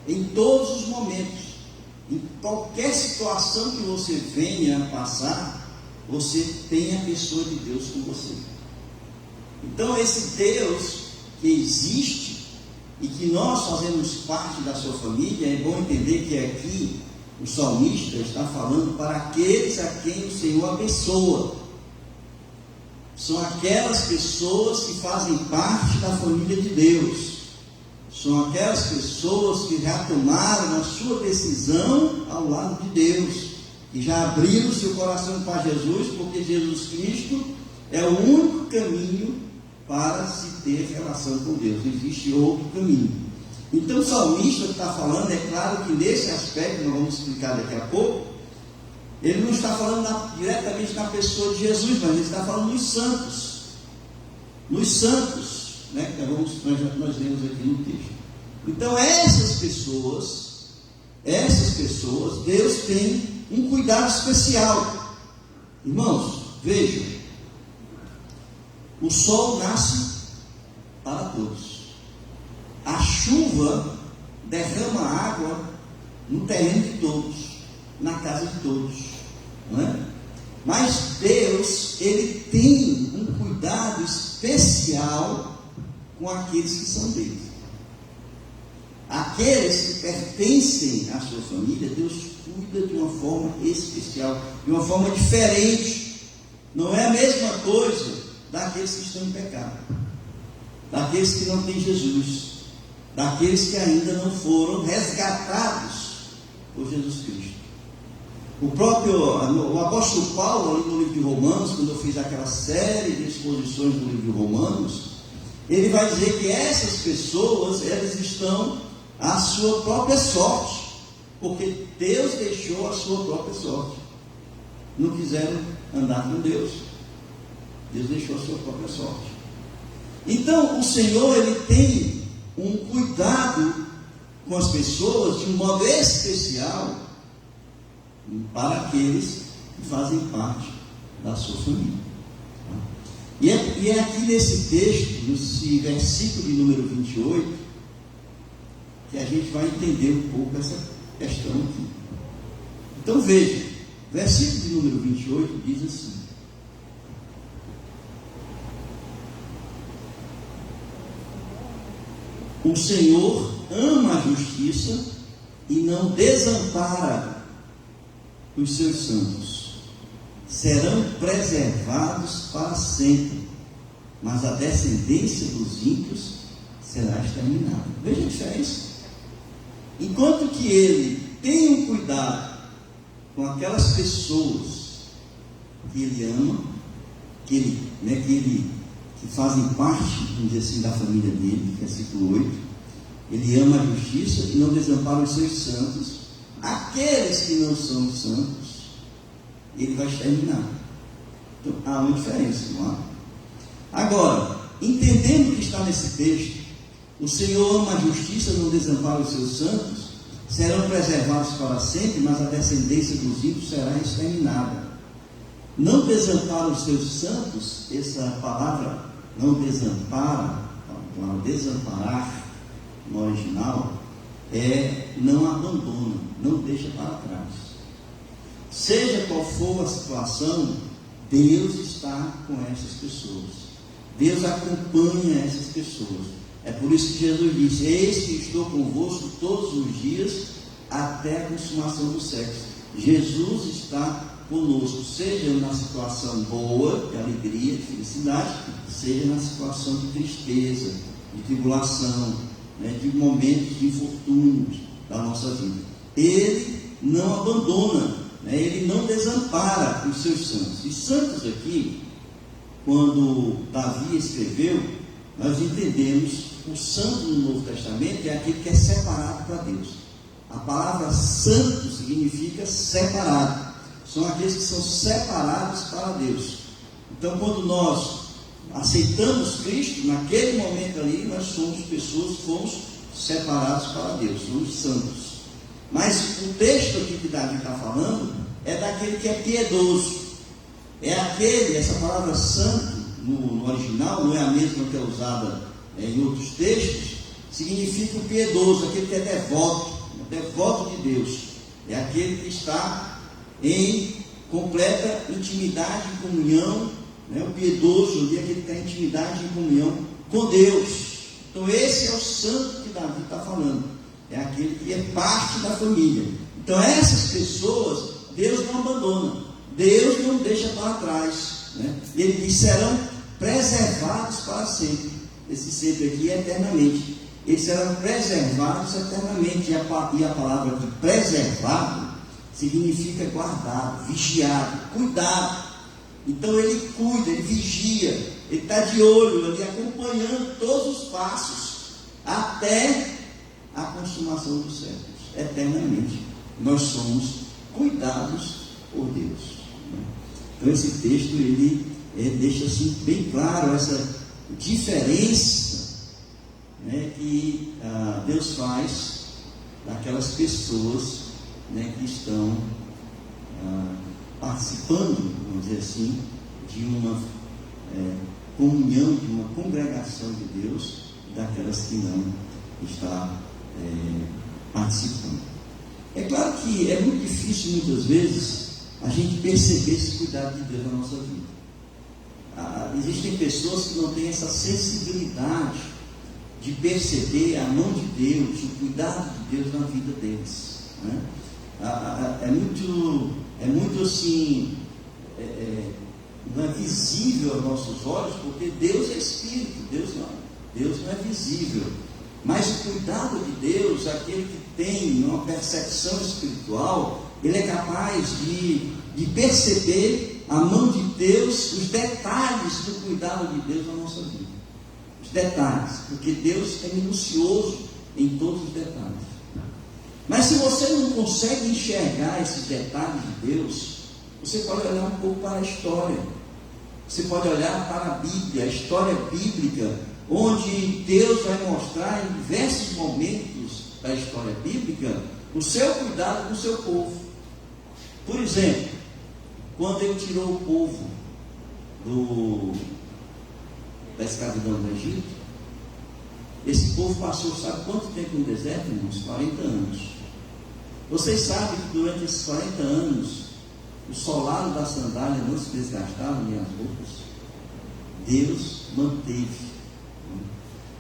em todos os momentos. Em qualquer situação que você venha a passar, você tem a pessoa de Deus com você. Então esse Deus que existe e que nós fazemos parte da sua família, é bom entender que aqui o salmista está falando para aqueles a quem o Senhor abençoa. São aquelas pessoas que fazem parte da família de Deus. São aquelas pessoas que já tomaram a sua decisão ao lado de Deus, que já abriram o seu coração para Jesus, porque Jesus Cristo é o único caminho para se ter relação com Deus. Não existe outro caminho. Então o salmista que está falando, é claro que nesse aspecto, nós vamos explicar daqui a pouco, ele não está falando diretamente na pessoa de Jesus, mas ele está falando nos santos. Nos santos, né, que nós lemos aqui no texto. Então essas pessoas, Deus tem um cuidado especial. Irmãos, vejam, o sol nasce para todos. A chuva derrama água no terreno de todos, na casa de todos, não é? Mas Deus, Ele tem um cuidado especial com aqueles que são dele. Aqueles que pertencem à sua família, Deus cuida de uma forma especial, de uma forma diferente. Não é a mesma coisa daqueles que estão em pecado, daqueles que não têm Jesus, daqueles que ainda não foram resgatados por Jesus Cristo. O apóstolo Paulo, ali no livro de Romanos, quando eu fiz aquela série de exposições do livro de Romanos, ele vai dizer que essas pessoas, elas estão à sua própria sorte, porque Deus deixou a sua própria sorte. Não quiseram andar com Deus. Deus deixou a sua própria sorte. Então o Senhor, Ele tem um cuidado com as pessoas de um modo especial para aqueles que fazem parte da sua família. E é aqui nesse texto, nesse versículo de número 28, que a gente vai entender um pouco essa questão aqui. Então veja, versículo de número 28 diz assim: o Senhor ama a justiça e não desampara os seus santos. Serão preservados para sempre, mas a descendência dos ímpios será exterminada. Veja a diferença. Enquanto que Ele tem um cuidado com aquelas pessoas que Ele ama, que fazem parte, vamos dizer assim, da família dele, versículo 8, Ele ama a justiça e não desampara os seus santos. Aqueles que não são santos, Ele vai exterminar. Então há uma diferença, não há? Agora, entendendo o que está nesse texto, O Senhor ama a justiça, não desampara os seus santos, serão preservados para sempre, mas a descendência dos ímpios será exterminada. Não desampara os seus santos, essa palavra não desampara, a palavra desamparar no original, é não abandona, não deixa para trás. Seja qual for a situação, Deus está com essas pessoas. Deus acompanha essas pessoas. É por isso que Jesus disse: eis que estou convosco todos os dias até a consumação do século. Jesus está conosco, seja na situação boa, de alegria, de felicidade, seja na situação de tristeza, de tribulação, né, de momentos de infortúnios da nossa vida. Ele não abandona, né, ele não desampara os seus santos. E santos aqui, quando Davi escreveu, nós entendemos o santo no Novo Testamento é aquele que é separado para Deus. A palavra santo significa separado. São aqueles que são separados para Deus. Então, quando nós aceitamos Cristo, naquele momento ali, nós somos pessoas que fomos separados para Deus, somos santos. Mas o texto aqui que Davi está falando é daquele que é piedoso. É aquele, essa palavra santo, no original, não é a mesma que é usada em outros textos, significa o piedoso, aquele que é devoto de Deus. É aquele que está em completa intimidade e comunhão, né? O piedoso ali é aquele que tem intimidade e comunhão com Deus. Então esse é o santo que Davi está falando, é aquele que é parte da família. Então essas pessoas Deus não abandona, Deus não deixa para trás, né? Ele diz: serão preservados para sempre. Esse sempre aqui é eternamente. Eles serão preservados eternamente. E a palavra aqui, preservado, significa guardado, vigiado, cuidado. Então ele cuida, ele vigia, ele está de olho ali, acompanhando todos os passos, até a consumação dos séculos, eternamente. Nós somos cuidados por Deus. Então esse texto, ele deixa assim bem claro essa diferença, né, que Deus faz daquelas pessoas, né, que estão participando, vamos dizer assim, de uma comunhão, de uma congregação de Deus, daquelas que não estão participando. É claro que é muito difícil muitas vezes a gente perceber esse cuidado de Deus na nossa vida. Existem pessoas que não têm essa sensibilidade de perceber a mão de Deus, o cuidado de Deus na vida deles, né? É muito assim, não é visível aos nossos olhos, porque Deus é Espírito, Deus não é visível. Mas o cuidado de Deus, aquele que tem uma percepção espiritual, ele é capaz de perceber a mão de Deus, os detalhes do cuidado de Deus na nossa vida. Os detalhes, porque Deus é minucioso em todos os detalhes. Mas se você não consegue enxergar esses detalhes de Deus, você pode olhar um pouco para a história. Você pode olhar para a Bíblia, a história bíblica, onde Deus vai mostrar em diversos momentos da história bíblica o seu cuidado com o seu povo. Por exemplo, quando ele tirou o povo da escravidão do Egito, esse povo passou, sabe quanto tempo no deserto, irmãos? 40 anos. Vocês sabem que durante esses 40 anos, o solado da sandália não se desgastava, nem as roupas. Deus manteve.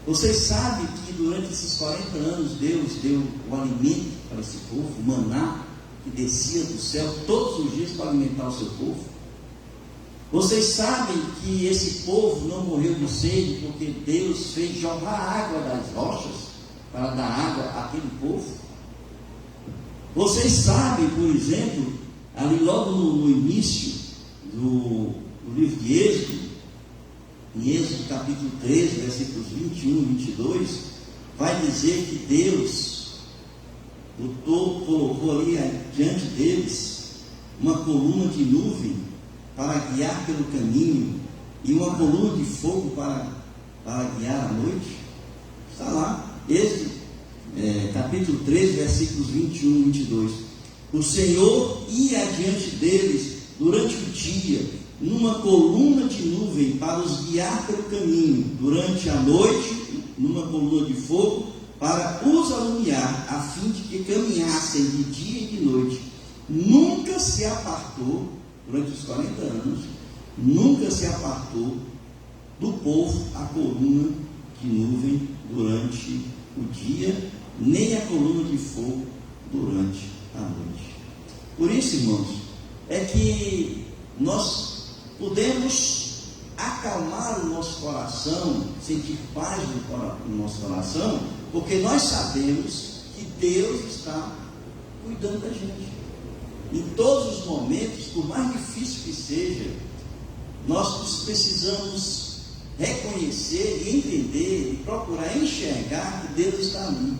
Vocês sabem que durante esses 40 anos, Deus deu o alimento para esse povo, o maná, que descia do céu todos os dias para alimentar o seu povo. Vocês sabem que esse povo não morreu de sede porque Deus fez jogar água das rochas para dar água àquele povo. Vocês sabem, por exemplo, ali logo no início do livro de Êxodo, em Êxodo capítulo 13, versículos 21 e 22, vai dizer que Deus colocou ali diante deles uma coluna de nuvem para guiar pelo caminho e uma coluna de fogo para guiar à noite. Está lá, Êxodo, capítulo 13, versículos 21 e 22. O Senhor ia adiante deles durante o dia, numa coluna de nuvem para os guiar pelo caminho, durante a noite, numa coluna de fogo para os alumiar, a fim de que caminhassem de dia e de noite. Nunca se apartou, durante os 40 anos, nunca se apartou do povo a coluna de nuvem durante o dia, nem a coluna de fogo durante a noite. Por isso, irmãos, é que nós podemos acalmar o nosso coração, sentir paz no nosso coração, porque nós sabemos que Deus está cuidando da gente. Em todos os momentos, por mais difícil que seja, nós precisamos reconhecer e entender e procurar enxergar que Deus está ali,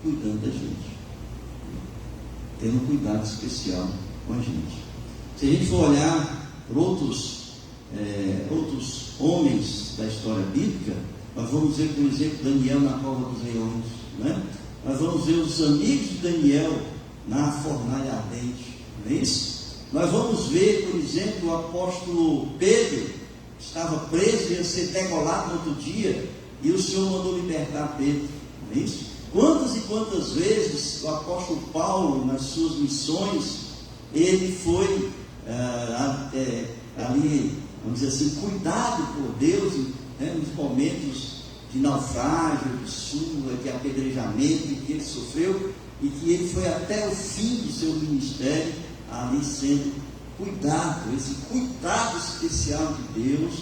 cuidando da gente, tendo um cuidado especial com a gente. Se a gente for olhar por outros homens da história bíblica, nós vamos ver, por exemplo, Daniel na cova dos leões, né? Nós vamos ver os amigos de Daniel na fornalha ardente, não é isso? Nós vamos ver, por exemplo, o apóstolo Pedro, que estava preso, ia ser degolado no outro dia, e o Senhor mandou libertar Pedro, não é isso? Quantas e quantas vezes o apóstolo Paulo, nas suas missões, ele foi ali, vamos dizer assim, cuidado por Deus, né, nos momentos de naufrágio, de surra, de apedrejamento que ele sofreu, e que ele foi até o fim do seu ministério ali sendo cuidado, esse cuidado especial de Deus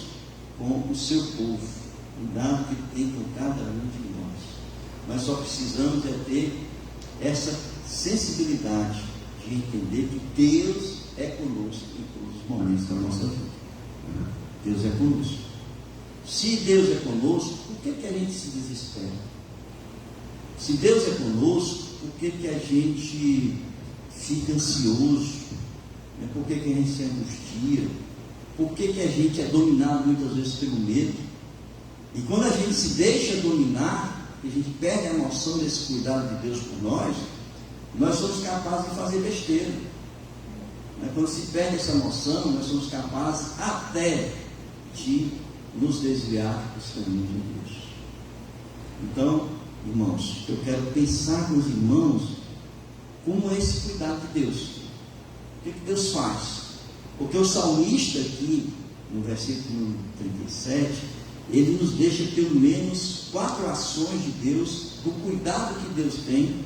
com o seu povo, cuidado que ele tem com cada um de nós. Nós só precisamos ter essa sensibilidade de entender que Deus é conosco em todos os momentos da nossa vida. Deus é conosco. Se Deus é conosco, por que a gente se desespera? Se Deus é conosco, por que a gente fica ansioso? Por que a gente se angustia? Por que a gente é dominado muitas vezes pelo medo? E quando a gente se deixa dominar, a gente perde a noção desse cuidado de Deus por nós somos capazes de fazer besteira. Quando se perde essa noção, nós somos capazes até de nos desviar dos caminhos de Deus. Então, irmãos, eu quero pensar com os irmãos como é esse cuidado de Deus. O que Deus faz? Porque o salmista aqui, no versículo 37, ele nos deixa pelo menos 4 ações de Deus, do cuidado que Deus tem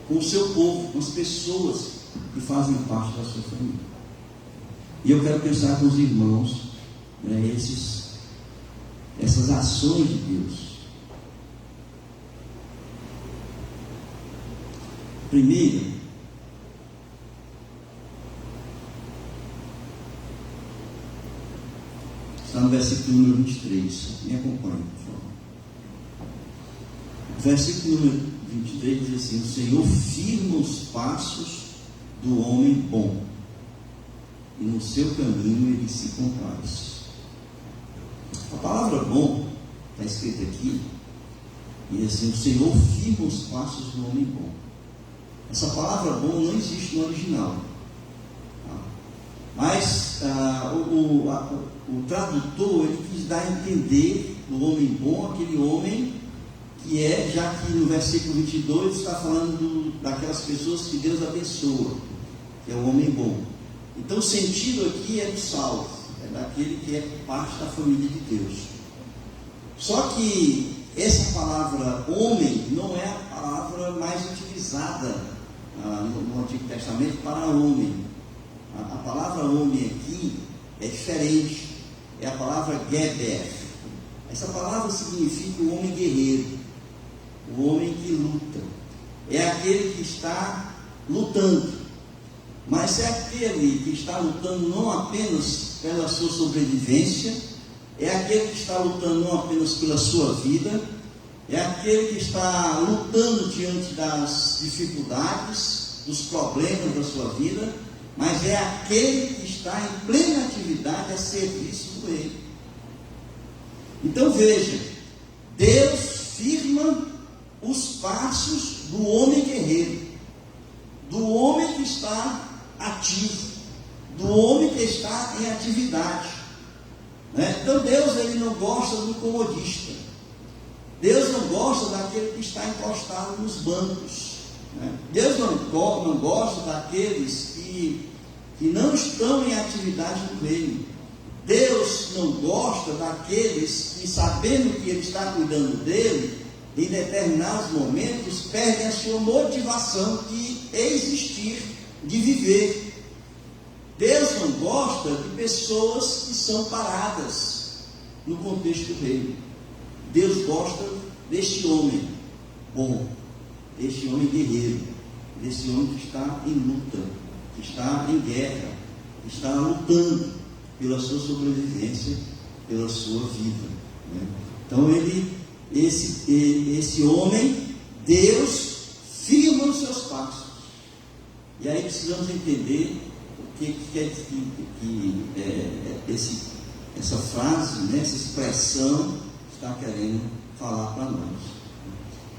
com o seu povo, com as pessoas que fazem parte da sua família. E eu quero pensar com os irmãos, né, essas ações de Deus. Primeiro, está no versículo número 23. Me acompanhe, por favor. O versículo número 23 diz assim: o Senhor firma os passos do homem bom, e no seu caminho ele se compraz. A palavra bom está escrita aqui, e diz assim: o Senhor firma os passos do homem bom. Essa palavra bom não existe no original, mas o tradutor ele quis dar a entender do homem bom, aquele homem que é, já que no versículo 22 está falando daquelas pessoas que Deus abençoa, que é o homem bom. Então o sentido aqui é do salvo, é daquele que é parte da família de Deus. Só que essa palavra homem não é a palavra mais utilizada no Antigo Testamento para homem. A palavra homem aqui é diferente, é a palavra Geber. Essa palavra significa o homem guerreiro, o homem que luta, é aquele que está lutando, mas é aquele que está lutando não apenas pela sua sobrevivência, é aquele que está lutando não apenas pela sua vida, é aquele que está lutando diante das dificuldades, dos problemas da sua vida, mas é aquele que está em plena atividade a serviço do Rei. Então veja, Deus firma do homem guerreiro, do homem que está ativo, do homem que está em atividade, né? Então Deus, ele não gosta do comodista. Deus não gosta daquele que está encostado nos bancos, né? Deus não gosta daqueles que não estão em atividade no reino. Deus não gosta daqueles que, sabendo que Ele está cuidando dele, em determinados momentos perdem a sua motivação de existir, de viver. Deus não gosta de pessoas que são paradas no contexto do reino. Deus gosta deste homem bom, deste homem guerreiro, desse homem que está em luta, que está em guerra, que está lutando pela sua sobrevivência, pela sua vida, né? Então esse homem, Deus firma os seus passos. E aí precisamos entender o que essa frase, né, essa expressão está querendo falar para nós.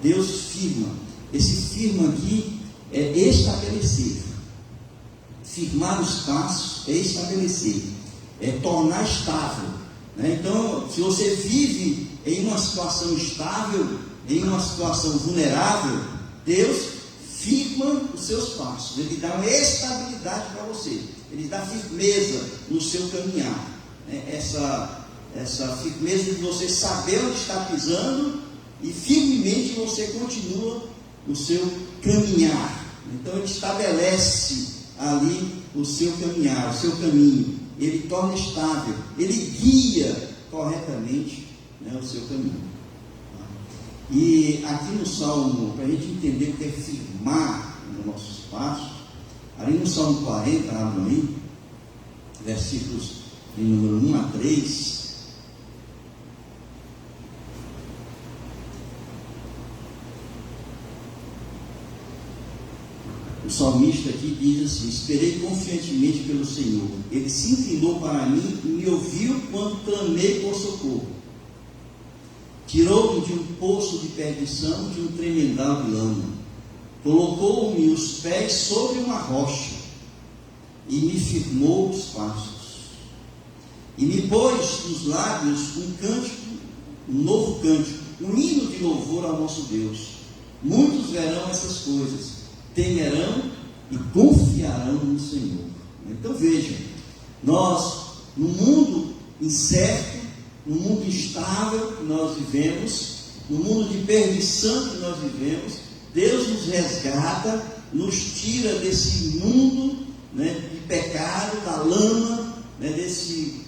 Deus firma. Esse firma aqui é estabelecer. Firmar os passos é estabelecer, é tornar estável, né? Então, se você vive em uma situação estável, em uma situação vulnerável, Deus firma os seus passos. Ele dá uma estabilidade para você, ele dá firmeza no seu caminhar, né? Essa firmeza de você saber onde está pisando e firmemente você continua no seu caminhar. Então ele estabelece ali o seu caminhar, o seu caminho, ele torna estável, ele guia corretamente, né, o seu caminho. E aqui no Salmo, para a gente entender o que é firmar nos nossos passos, ali no Salmo 40, abram aí, versículos de número 1 a 3, o salmista aqui diz assim: esperei confiantemente pelo Senhor, ele se inclinou para mim e me ouviu quando clamei por socorro. Tirou-me de um poço de perdição, de um tremendal de lama, colocou-me os pés sobre uma rocha e me firmou os passos, e me pôs nos lábios um cântico, um novo cântico, um hino de louvor ao nosso Deus. Muitos verão essas coisas, temerão e confiarão no Senhor. Então veja, nós, no mundo incerto, no mundo instável que nós vivemos, no mundo de perdição que nós vivemos, Deus nos resgata, nos tira desse mundo, né, de pecado, da lama, né, desse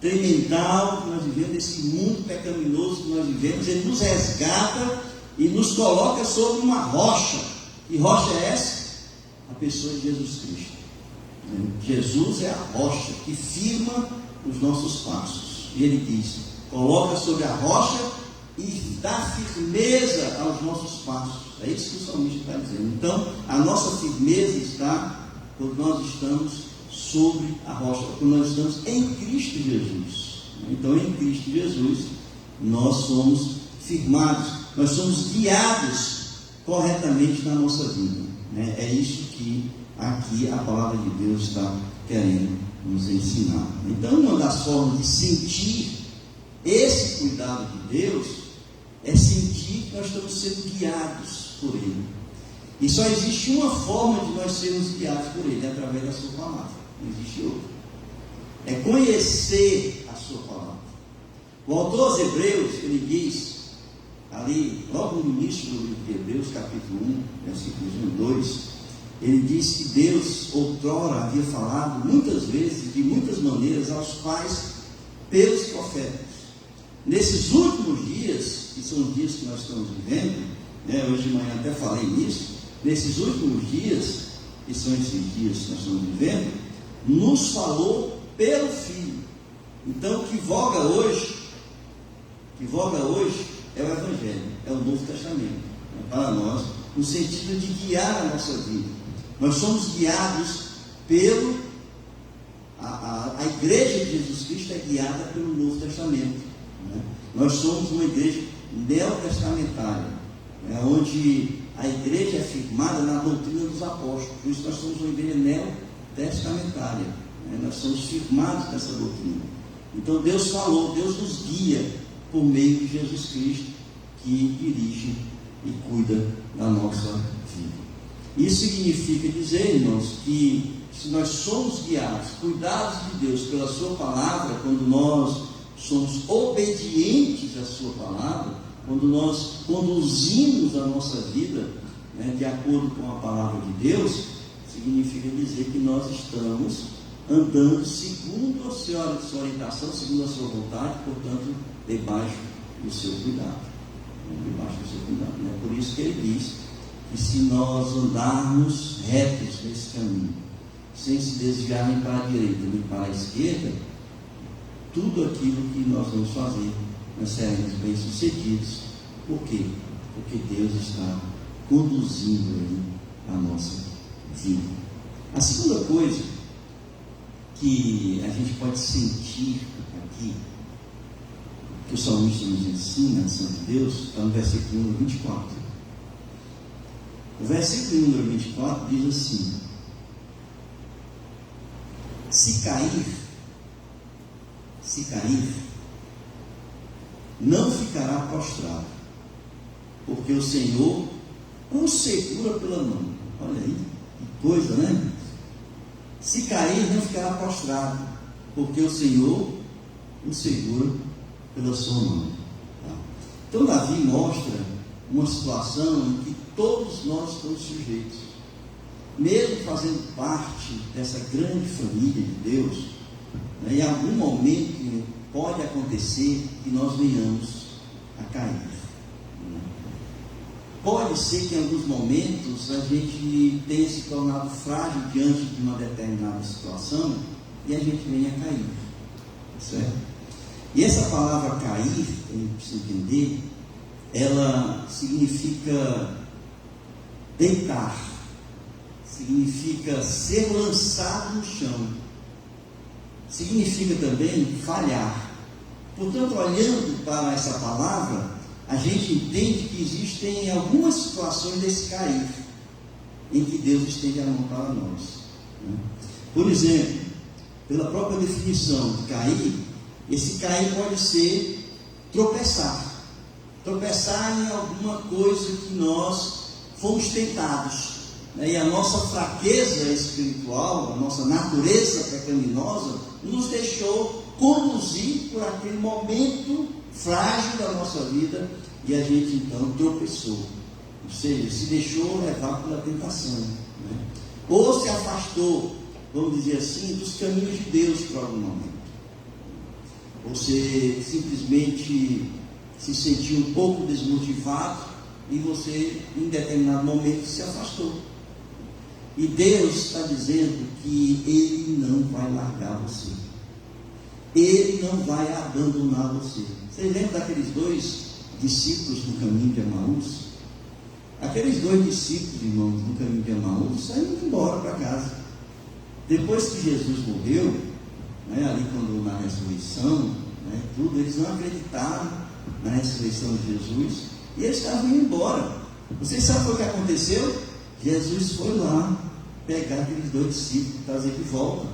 tremendal que nós vivemos, desse mundo pecaminoso que nós vivemos. Ele nos resgata e nos coloca sobre uma rocha. Que rocha é essa? A pessoa de Jesus Cristo. Jesus é a rocha que firma os nossos passos. E ele diz: coloca sobre a rocha e dá firmeza aos nossos passos. É isso que o salmista está dizendo. Então, a nossa firmeza está quando nós estamos sobre a rocha, quando nós estamos em Cristo Jesus. Então, em Cristo Jesus, nós somos firmados, nós somos guiados corretamente na nossa vida, né? É isso que aqui a palavra de Deus está querendo nos ensinar. Então, uma das formas de sentir esse cuidado de Deus é sentir que nós estamos sendo guiados por Ele. E só existe uma forma de nós sermos guiados por Ele, é através da sua palavra. Não existe outra. É conhecer a sua palavra. O autor aos Hebreus, ele diz ali, logo no início do livro de Hebreus, capítulo 1, versículos 1 e 2, ele diz que Deus outrora havia falado muitas vezes, de muitas maneiras, aos pais pelos profetas. Nesses últimos dias, que são os dias que nós estamos vivendo, né, hoje de manhã até falei nisso, nesses últimos dias, que são esses dias que nós estamos vivendo, nos falou pelo Filho. Então, o que voga hoje é o Evangelho, é o Novo Testamento, né, para nós, no sentido de guiar a nossa vida. Nós somos guiados pelo... A igreja de Jesus Cristo é guiada pelo Novo Testamento, né? Nós somos uma igreja neotestamentária, né, onde a igreja é firmada na doutrina dos apóstolos, por isso nós somos uma igreja neotestamentária, né? Nós somos firmados nessa doutrina. Então Deus falou, Deus nos guia por meio de Jesus Cristo, que dirige e cuida da nossa vida. Isso significa dizer, irmãos, que se nós somos guiados, cuidados de Deus pela sua palavra, quando nós somos obedientes à sua palavra, quando nós conduzimos a nossa vida, né, de acordo com a palavra de Deus, significa dizer que nós estamos andando segundo a sua orientação, segundo a sua vontade, portanto, debaixo do seu cuidado. Debaixo do seu cuidado. Né? Por isso que ele diz que se nós andarmos retos nesse caminho, sem se desviar nem para a direita nem para a esquerda, tudo aquilo que nós vamos fazer, nós seremos bem-sucedidos. Por quê? Porque Deus está conduzindo aí a nossa vida. A segunda coisa que a gente pode sentir aqui, que o salmista nos ensina, a Santo Deus, está no versículo número 24. O versículo número 24 diz assim: se cair, não ficará prostrado, porque o Senhor o segura pela mão. Olha aí, que coisa, né? Se cair, não ficará prostrado, porque o Senhor o segura pela sua mão. Tá? Então Davi mostra uma situação em que todos nós estamos sujeitos, mesmo fazendo parte dessa grande família de Deus, né, em algum momento pode acontecer que nós venhamos a cair. Né? Pode ser que em alguns momentos a gente tenha se tornado frágil diante de uma determinada situação e a gente venha a cair, certo? E essa palavra cair, a gente precisa entender, ela significa deitar, significa ser lançado no chão, significa também falhar. Portanto, olhando para essa palavra, a gente entende que existem algumas situações desse cair, em que Deus estende a mão para nós. Né? Por exemplo, pela própria definição de cair, esse cair pode ser tropeçar em alguma coisa que nós fomos tentados, né? E a nossa fraqueza espiritual, a nossa natureza pecaminosa, nos deixou conduzir por aquele momento frágil da nossa vida, e a gente então tropeçou, ou seja, se deixou levar pela tentação, né? Ou se afastou, vamos dizer assim, dos caminhos de Deus por algum momento. Você simplesmente se sentiu um pouco desmotivado e você, em determinado momento, se afastou. E Deus está dizendo que Ele não vai largar você. Ele não vai abandonar você. Vocês lembram daqueles dois discípulos no caminho de Emaús? Aqueles dois discípulos, irmãos, no caminho de Emaús, saíram embora para casa. Depois que Jesus morreu, né, ali quando na ressurreição, né, tudo, eles não acreditaram na ressurreição de Jesus e eles estavam indo embora. Vocês sabem o que aconteceu? Jesus foi lá pegar aqueles dois discípulos e trazer de volta.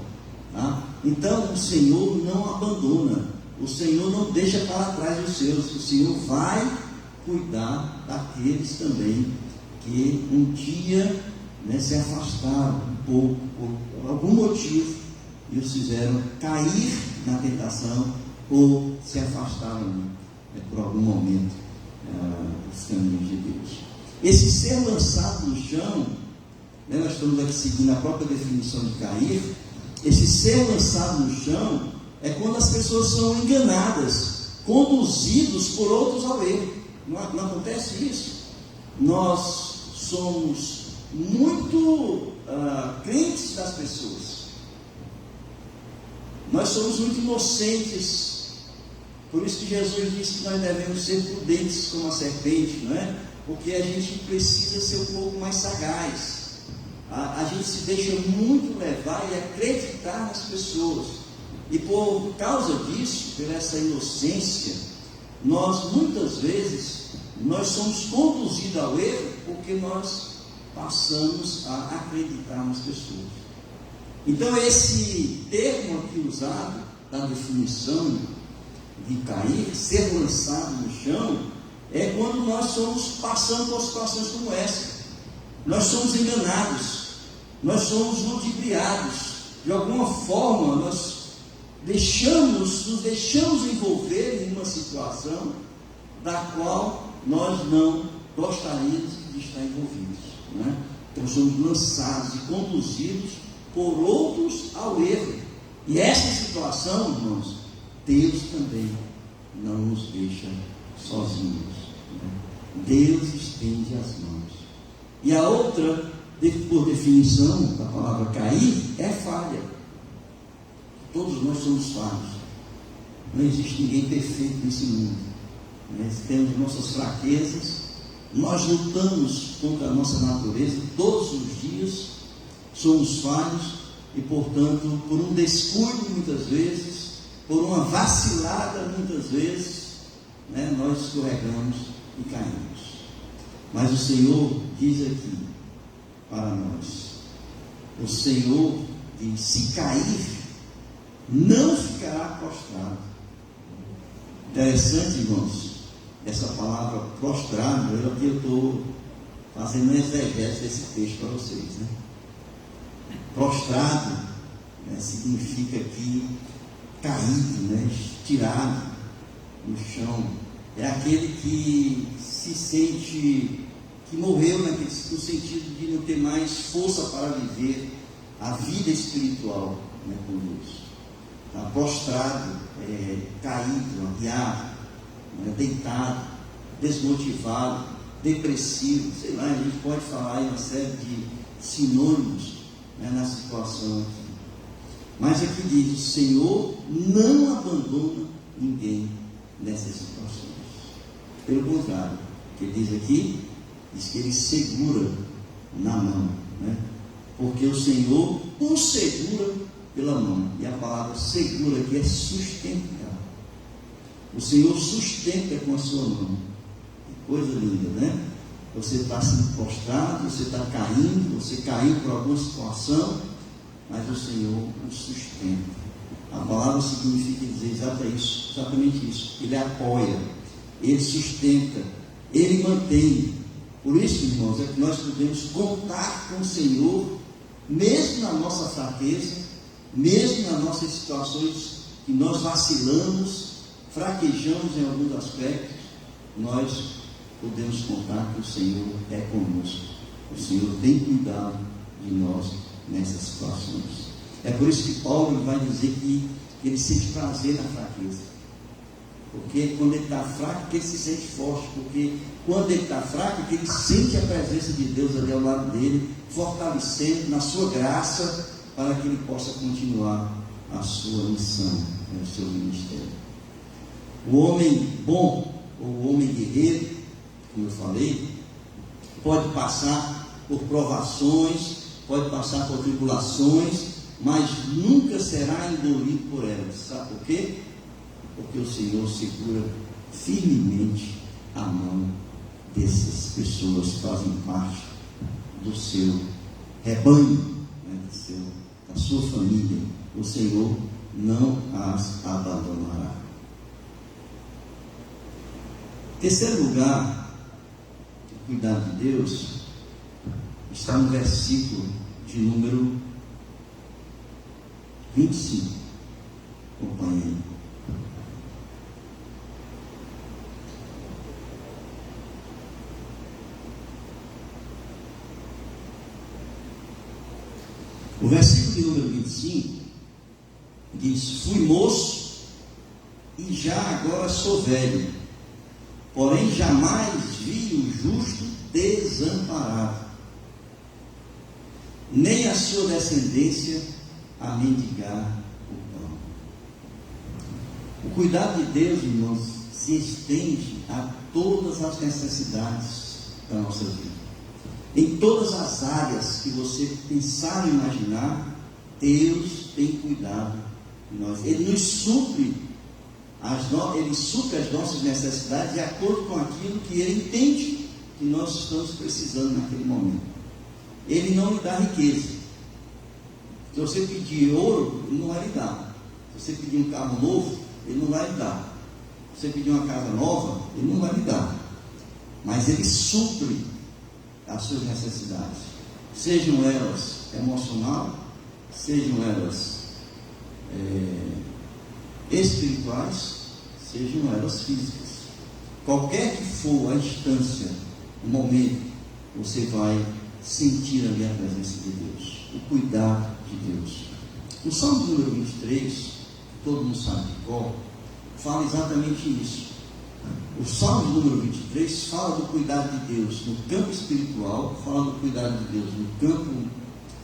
Tá? Então o Senhor não abandona, o Senhor não deixa para trás os seus, o Senhor vai cuidar daqueles também que um dia, né, se afastaram um pouco por algum motivo e os fizeram cair na tentação ou se afastaram, né, por algum momento dos caminhos de Deus. Esse ser lançado no chão, né, nós estamos aqui seguindo a própria definição de cair. Esse ser lançado no chão é quando as pessoas são enganadas, conduzidos por outros ao erro. Não acontece isso? Nós somos muito crentes das pessoas. Nós somos muito inocentes. Por isso que Jesus disse que nós devemos ser prudentes como a serpente, não é? Porque a gente precisa ser um pouco mais sagaz. A gente se deixa muito levar e acreditar nas pessoas. E por causa disso, por essa inocência, nós muitas vezes somos conduzidos ao erro porque nós passamos a acreditar nas pessoas. Então, esse termo aqui usado, da definição de cair, ser lançado no chão, é quando nós passando por situações como essa. Nós somos enganados, nós somos ludibriados, de alguma forma nós nos deixamos envolver em uma situação da qual nós não gostaríamos de estar envolvidos, né? Então somos lançados e conduzidos por outros ao erro. E essa situação, irmãos, Deus também não nos deixa sozinhos, né? Deus estende as mãos. E a outra, por definição da palavra cair, é falha. Todos nós somos falhos. Não existe ninguém perfeito nesse mundo. Nós temos nossas fraquezas. Nós lutamos contra a nossa natureza todos os dias. Somos falhos e, portanto, por um descuido muitas vezes, por uma vacilada muitas vezes, né, nós escorregamos e caímos. Mas o Senhor diz aqui para nós, o Senhor diz: se cair, não ficará prostrado. Interessante, irmãos, essa palavra prostrado. Eu estou fazendo um exegese desse texto para vocês, né? Prostrado, né, significa aqui caído, né, estirado no chão. É aquele que se sente que morreu, né, no sentido de não ter mais força para viver a vida espiritual, né, com Deus. Está prostrado, caído, arriado, né, deitado, desmotivado, depressivo, sei lá, a gente pode falar aí uma série de sinônimos, né, na situação aqui. Mas aqui diz: o Senhor não abandona ninguém nessas situações. Pelo contrário, o que ele diz aqui, diz que ele segura na mão, né? Porque o Senhor o segura pela mão. E a palavra segura aqui é sustentar. O Senhor sustenta com a sua mão. Que coisa linda, né? Você está sendo prostrado, você está caindo, você caiu por alguma situação, mas o Senhor o sustenta. A palavra significa dizer exatamente isso. Ele apoia, ele sustenta, ele mantém. Por isso, irmãos, é que nós podemos contar com o Senhor, mesmo na nossa fraqueza, mesmo nas nossas situações que nós vacilamos, fraquejamos em alguns aspectos, nós podemos contar que o Senhor é conosco. O Senhor tem cuidado de nós nessas situações. É por isso que Paulo vai dizer que ele sente prazer na fraqueza. Porque quando ele está fraco, que ele se sente forte. Porque quando ele está fraco, que ele sente a presença de Deus ali ao lado dele, fortalecendo na sua graça, para que ele possa continuar a sua missão, o seu ministério. O homem bom, ou o homem guerreiro, como eu falei, pode passar por provações, pode passar por tribulações, mas nunca será engolido por elas. Sabe por quê? Porque o Senhor segura firmemente a mão dessas pessoas que fazem parte do seu rebanho, né, da sua família. O Senhor não as abandonará. Terceiro lugar, o cuidado de Deus está no versículo de número 25. Acompanhe. O versículo de número 25 diz: fui moço e já agora sou velho, porém jamais vi o justo desamparado, nem a sua descendência a mendigar o pão. O cuidado de Deus, irmãos, se estende a todas as necessidades da nossa vida. Em todas as áreas que você pensar e imaginar, Deus tem cuidado de nós. Ele nos supre, Ele supre as nossas necessidades de acordo com aquilo que Ele entende que nós estamos precisando naquele momento. Ele não lhe dá riqueza. Se você pedir ouro, ele não vai lhe dar. Se você pedir um carro novo, ele não vai lhe dar. Se você pedir uma casa nova, ele não vai lhe dar. Mas ele supre as suas necessidades, sejam elas emocionais, sejam elas espirituais, sejam elas físicas. Qualquer que for a instância, o momento, você vai sentir ali a presença de Deus, o cuidado de Deus. O Salmo número 23, todo mundo sabe de cor, fala exatamente isso. O Salmo número 23 fala do cuidado de Deus no campo espiritual, fala do cuidado de Deus no campo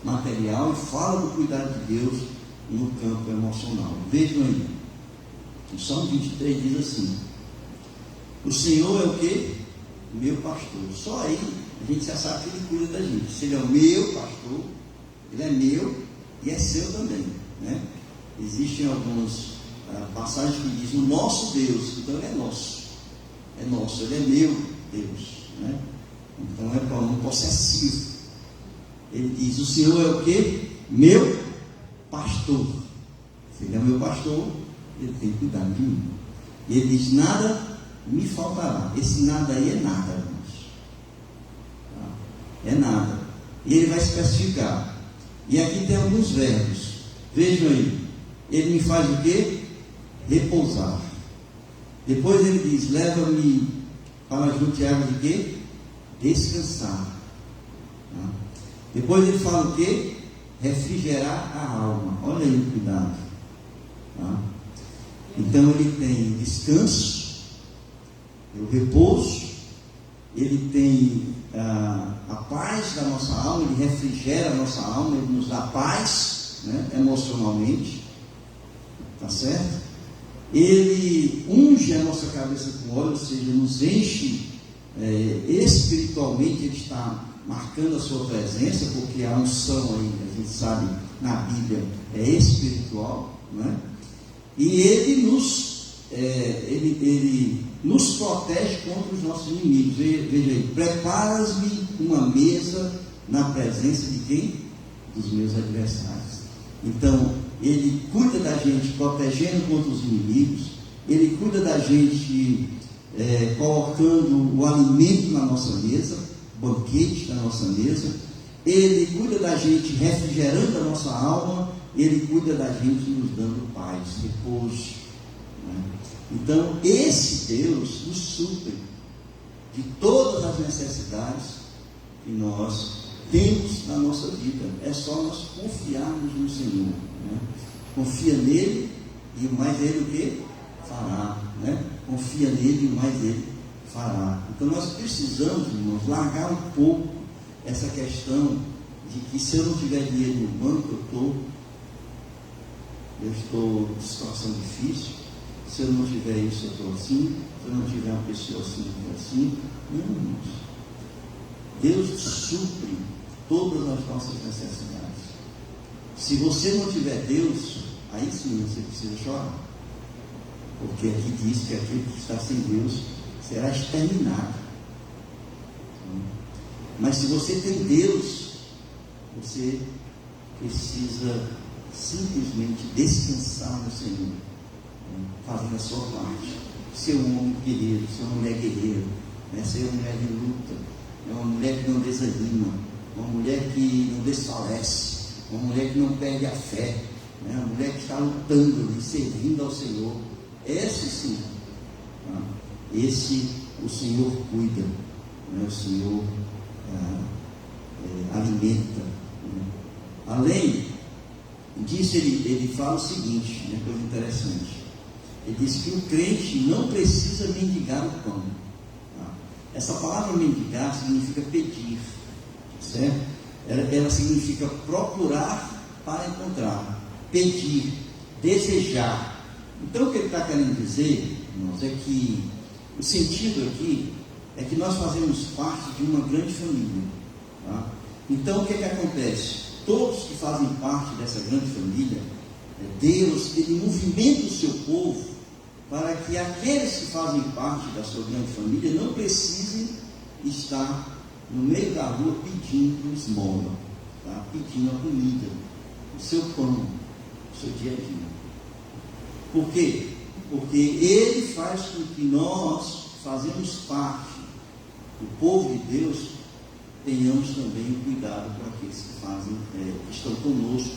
material e fala do cuidado de Deus no campo emocional. Vejam aí, o Salmo 23 diz assim: o Senhor é o quê? Meu pastor. Só aí a gente já sabe que Ele cuida da gente. Se Ele é o meu pastor, Ele é meu e é seu também, né? Existem algumas passagens que dizem o nosso Deus, então Ele é nosso. É nosso, Ele é meu Deus, né? Então é pronome possessivo. Ele diz: o Senhor é o quê? Meu pastor. Se Ele é meu pastor, Ele tem cuidado de mim. E Ele diz: nada me faltará. Esse nada aí é nada, irmãos. É nada. E Ele vai especificar. E aqui tem alguns verbos. Vejam aí. Ele me faz o quê? Repousar. Depois ele diz: leva-me para junto de águas de quê? Descansar. Depois ele fala o quê? Refrigerar a alma. Olha aí o cuidado. Então ele tem descanso, o repouso, ele tem a paz da nossa alma, ele refrigera a nossa alma, ele nos dá paz, né, emocionalmente, tá certo? Ele unge a nossa cabeça com óleo, ou seja, nos enche espiritualmente. Ele está marcando a sua presença, porque a unção aí, a gente sabe, na Bíblia é espiritual, né? E ele nos protege contra os nossos inimigos. Veja aí: preparas-me uma mesa na presença de quem? Dos meus adversários. Então, Ele cuida da gente protegendo contra os inimigos. Ele cuida da gente colocando o alimento na nossa mesa, banquete na nossa mesa. Ele cuida da gente refrigerando a nossa alma. Ele cuida da gente nos dando paz, repouso, né? Então, esse Deus nos supre de todas as necessidades que nós temos na nossa vida. É só nós confiarmos no Senhor, né? Confia nele e o mais ele o quê? Fará, né? Confia nele e o mais ele fará. Então nós precisamos, irmãos, largar um pouco essa questão de que se eu não tiver dinheiro no banco, eu estou em situação difícil. Se eu não tiver isso, eu estou assim. Se eu não tiver uma pessoa assim, eu estou assim. Não, irmãos. Deus supre todas as nossas necessidades. Se você não tiver Deus, aí sim você precisa chorar. Porque aqui diz que aquele que está sem Deus será exterminado. Mas se você tem Deus, você precisa simplesmente descansar no Senhor, fazendo a sua parte. Ser um homem guerreiro, ser uma mulher guerreira, né? Ser uma mulher de luta, uma mulher que não desanima, uma mulher que não desfalece, uma mulher que não perde a fé, né? Uma mulher que está lutando e servindo ao Senhor. Esse sim, tá? Esse o Senhor cuida, né? O Senhor alimenta, né? Além disso, ele fala o seguinte, né, coisa interessante. Ele diz que o crente não precisa mendigar o pão. Tá? Essa palavra mendigar significa pedir, certo? Ela significa procurar para encontrar, pedir, desejar. Então o que ele está querendo dizer, irmãos, é que o sentido aqui é que nós fazemos parte de uma grande família. Tá? Então o que acontece? Todos que fazem parte dessa grande família, Deus, Ele movimenta o seu povo para que aqueles que fazem parte da sua grande família não precisem está no meio da rua pedindo esmola, tá? Pedindo a comida, o seu pão, o seu dia a dia. Por quê? Porque ele faz com que nós fazemos parte do povo de Deus, tenhamos também o cuidado para aqueles que estão conosco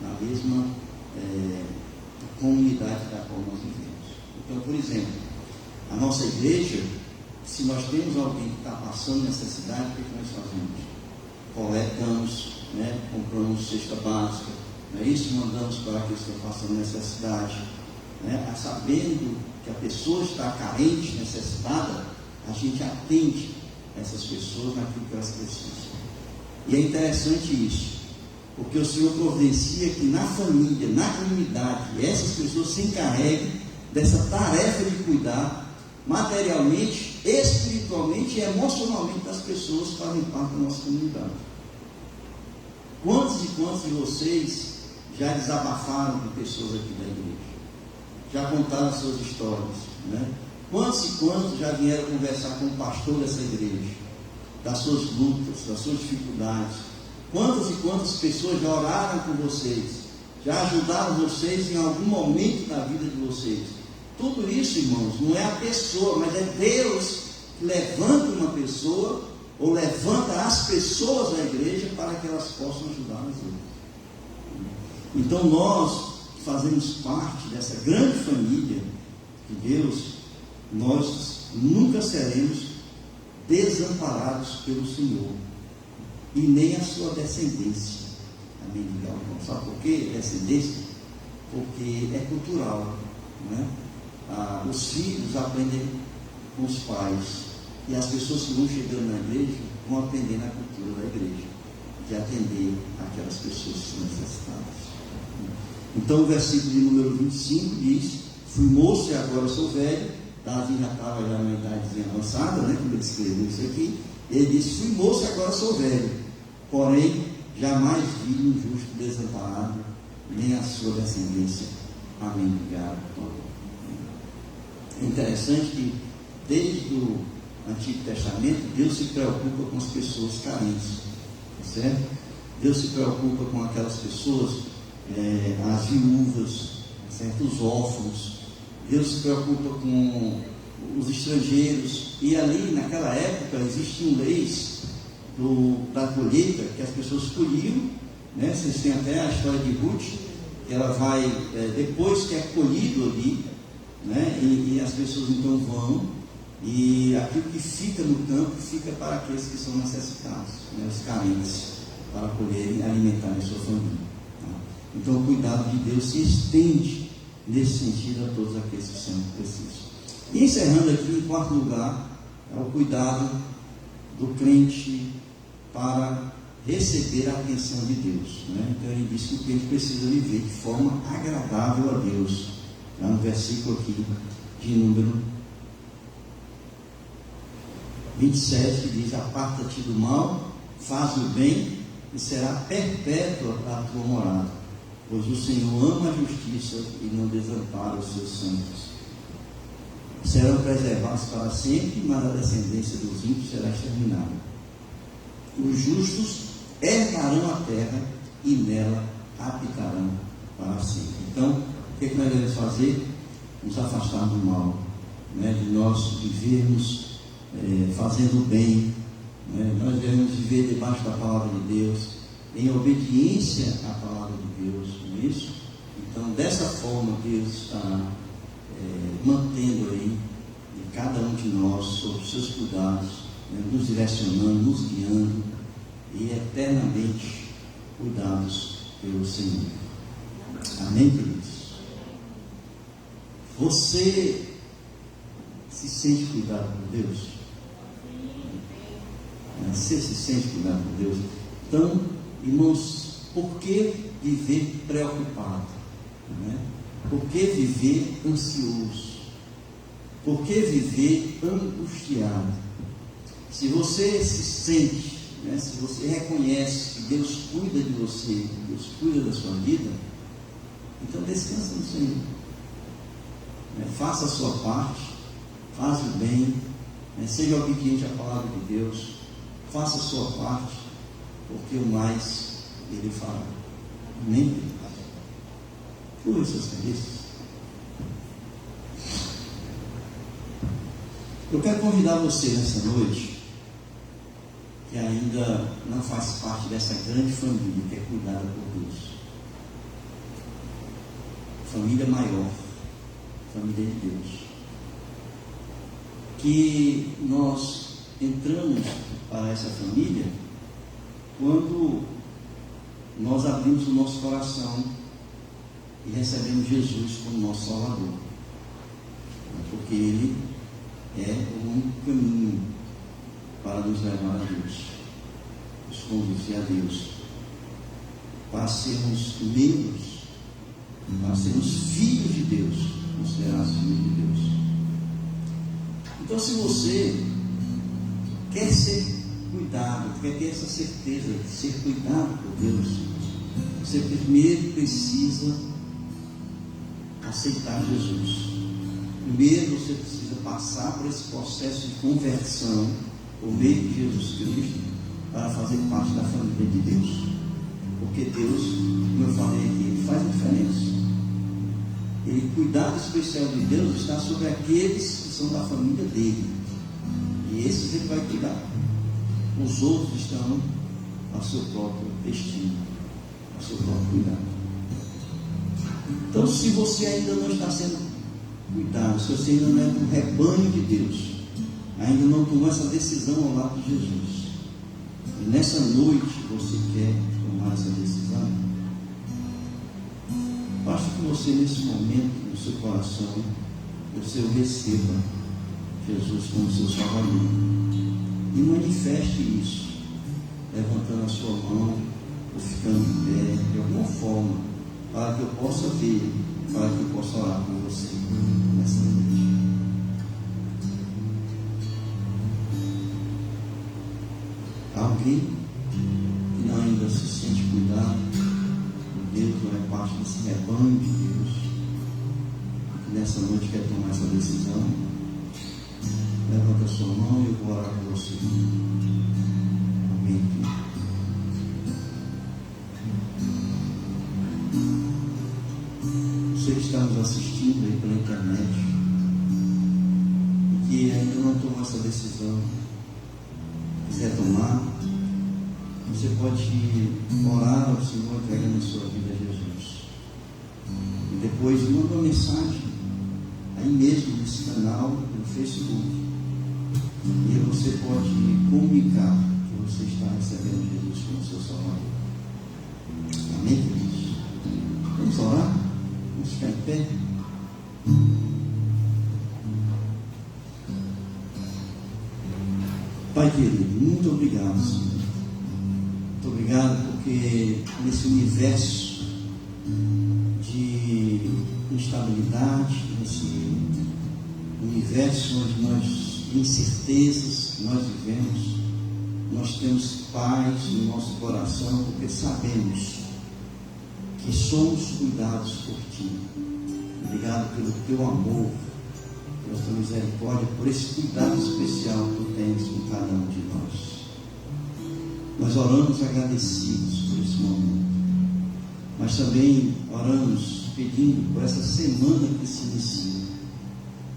na mesma comunidade da qual nós vivemos. Então, por exemplo, a nossa igreja, se nós temos alguém que está passando necessidade, o que nós fazemos? Coletamos, compramos cesta básica, não é isso? Mandamos para aqueles que estão passando necessidade, sabendo que a pessoa está carente, necessitada, a gente atende essas pessoas naquilo que elas precisam. E é interessante isso, porque o Senhor providencia que na família, na comunidade, essas pessoas se encarreguem dessa tarefa de cuidar materialmente, espiritualmente e emocionalmente das pessoas que fazem parte da nossa comunidade. Quantos e quantos de vocês já desabafaram com pessoas aqui da igreja? Já contaram suas histórias, né? Quantos e quantos já vieram conversar com o pastor dessa igreja, das suas lutas, das suas dificuldades? Quantas e quantas pessoas já oraram com vocês, já ajudaram vocês em algum momento da vida de vocês? Tudo isso, irmãos, não é a pessoa, mas é Deus que levanta uma pessoa, ou levanta as pessoas da igreja para que elas possam ajudar as outras. Então nós fazemos parte dessa grande família de Deus, nós nunca seremos desamparados pelo Senhor, e nem a sua descendência. Amém? Sabe por quê? Descendência? Porque é cultural, né? Os filhos aprendem com os pais, e as pessoas que vão chegando na igreja vão aprender na cultura da igreja, de atender aquelas pessoas que são necessitadas. Então o versículo de número 25 diz: fui moço e agora sou velho. Davi já estava na idade avançada, né, quando ele escreveu isso aqui. Ele disse: fui moço e agora sou velho, porém jamais vi um justo desamparado, nem a sua descendência a mendigar. É interessante que desde o Antigo Testamento Deus se preocupa com as pessoas carentes, certo? Deus se preocupa com aquelas pessoas, as viúvas, certo? Os órfãos. Deus se preocupa com os estrangeiros. E ali naquela época existiam leis da colheita, que as pessoas colhiam, né? Vocês têm até a história de Ruth, que ela vai, depois que é colhido ali, né? E as pessoas então vão, e aquilo que fica no campo fica para aqueles que são necessitados, né? Os carentes, para poderem alimentar a sua família, tá? Então o cuidado de Deus se estende nesse sentido a todos aqueles que são precisos. E encerrando aqui, em quarto lugar, é o cuidado do crente para receber a atenção de Deus, né? Então ele diz que o crente precisa viver de forma agradável a Deus. No versículo aqui de número 27, que diz: aparta-te do mal, faz o bem, e será perpétua a tua morada, pois o Senhor ama a justiça e não desampara os seus santos. Serão preservados para sempre, mas a descendência dos ímpios será exterminada. Os justos herdarão a terra e nela habitarão para sempre. Então, o que nós devemos fazer? Nos afastar do mal, né? De nós vivermos fazendo bem, né? Nós devemos viver debaixo da palavra de Deus, em obediência à palavra de Deus, não é isso? Então, dessa forma, Deus está mantendo aí cada um de nós sob os seus cuidados, né? Nos direcionando, nos guiando e eternamente cuidados pelo Senhor. Amém, queridos? Você se sente cuidado por Deus? Você se sente cuidado por Deus? Então, irmãos, por que viver preocupado? Né? Por que viver ansioso? Por que viver angustiado? Se você se sente, né, se você reconhece que Deus cuida de você, que Deus cuida da sua vida, então descansa no Senhor. Faça a sua parte, faz o bem, Seja obediente à palavra de Deus, faça a sua parte, porque o mais Ele fará. Amém? Por essas cabeças. Eu quero convidar você nessa noite, que ainda não faz parte dessa grande família que é cuidada por Deus. Família maior, família de Deus. Que nós entramos para essa família quando nós abrimos o nosso coração e recebemos Jesus como nosso Salvador. Porque Ele é o único caminho para nos levar a Deus, nos conduzir a Deus, para sermos membros, para sermos filhos de Deus, considerados filhos de Deus. Então, se você quer ser cuidado, quer ter essa certeza de ser cuidado por Deus, você primeiro precisa aceitar Jesus. Primeiro você precisa passar por esse processo de conversão por meio de Jesus Cristo para fazer parte da família de Deus. Porque Deus, como eu falei aqui, Ele faz a diferença. Ele, cuidado especial de Deus está sobre aqueles que são da família dele. E esses Ele vai cuidar. Os outros estão ao seu próprio destino, ao seu próprio cuidado. Então, se você ainda não está sendo cuidado, se você ainda não é do rebanho de Deus, ainda não tomou essa decisão ao lado de Jesus, e nessa noite você quer tomar essa decisão, basta que você, nesse momento, no seu coração, você o receba Jesus como seu Salvador e manifeste isso, levantando a sua mão ou ficando em pé, de alguma forma, para que eu possa ver, para que eu possa orar com você nessa noite. Alguém que não ainda se sente cuidado por Deus, não é parte desse rebanho de Deus, que nessa noite quer tomar essa decisão, levanta a sua mão e eu vou orar com você. Amém. Você que está nos assistindo aí pela internet e que ainda não tomou essa decisão, quiser tomar, você pode orar ao Senhor entregando a sua vida a Jesus. E depois manda uma mensagem aí mesmo nesse canal, no Facebook. E você pode comunicar que você está recebendo Jesus como seu Salvador. Amém, queridos? Vamos orar? Vamos ficar em pé? Pai querido, muito obrigado, Senhor. Muito obrigado porque nesse universo de instabilidade, nesse universo onde nós, de incertezas que nós vivemos, nós temos paz no nosso coração, porque sabemos que somos cuidados por Ti. Obrigado pelo Teu amor, pela Tua misericórdia, por esse cuidado especial que Tu tens com cada um de nós. Nós oramos agradecidos por esse momento, mas também oramos pedindo por essa semana que se inicia,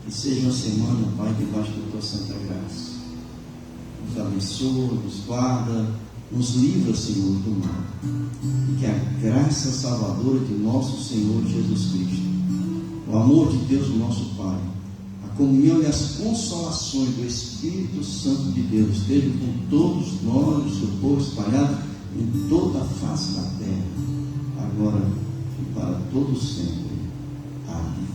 que seja uma semana, Pai, debaixo da Tua Santa Graça. Nos abençoa, nos guarda, nos livra, Senhor, do mal. E que a graça salvadora de nosso Senhor Jesus Cristo, o amor de Deus, o nosso Pai, a comunhão e as consolações do Espírito Santo de Deus estejam com todos nós, o seu povo espalhado em toda a face da terra, agora e para todos sempre. Amém.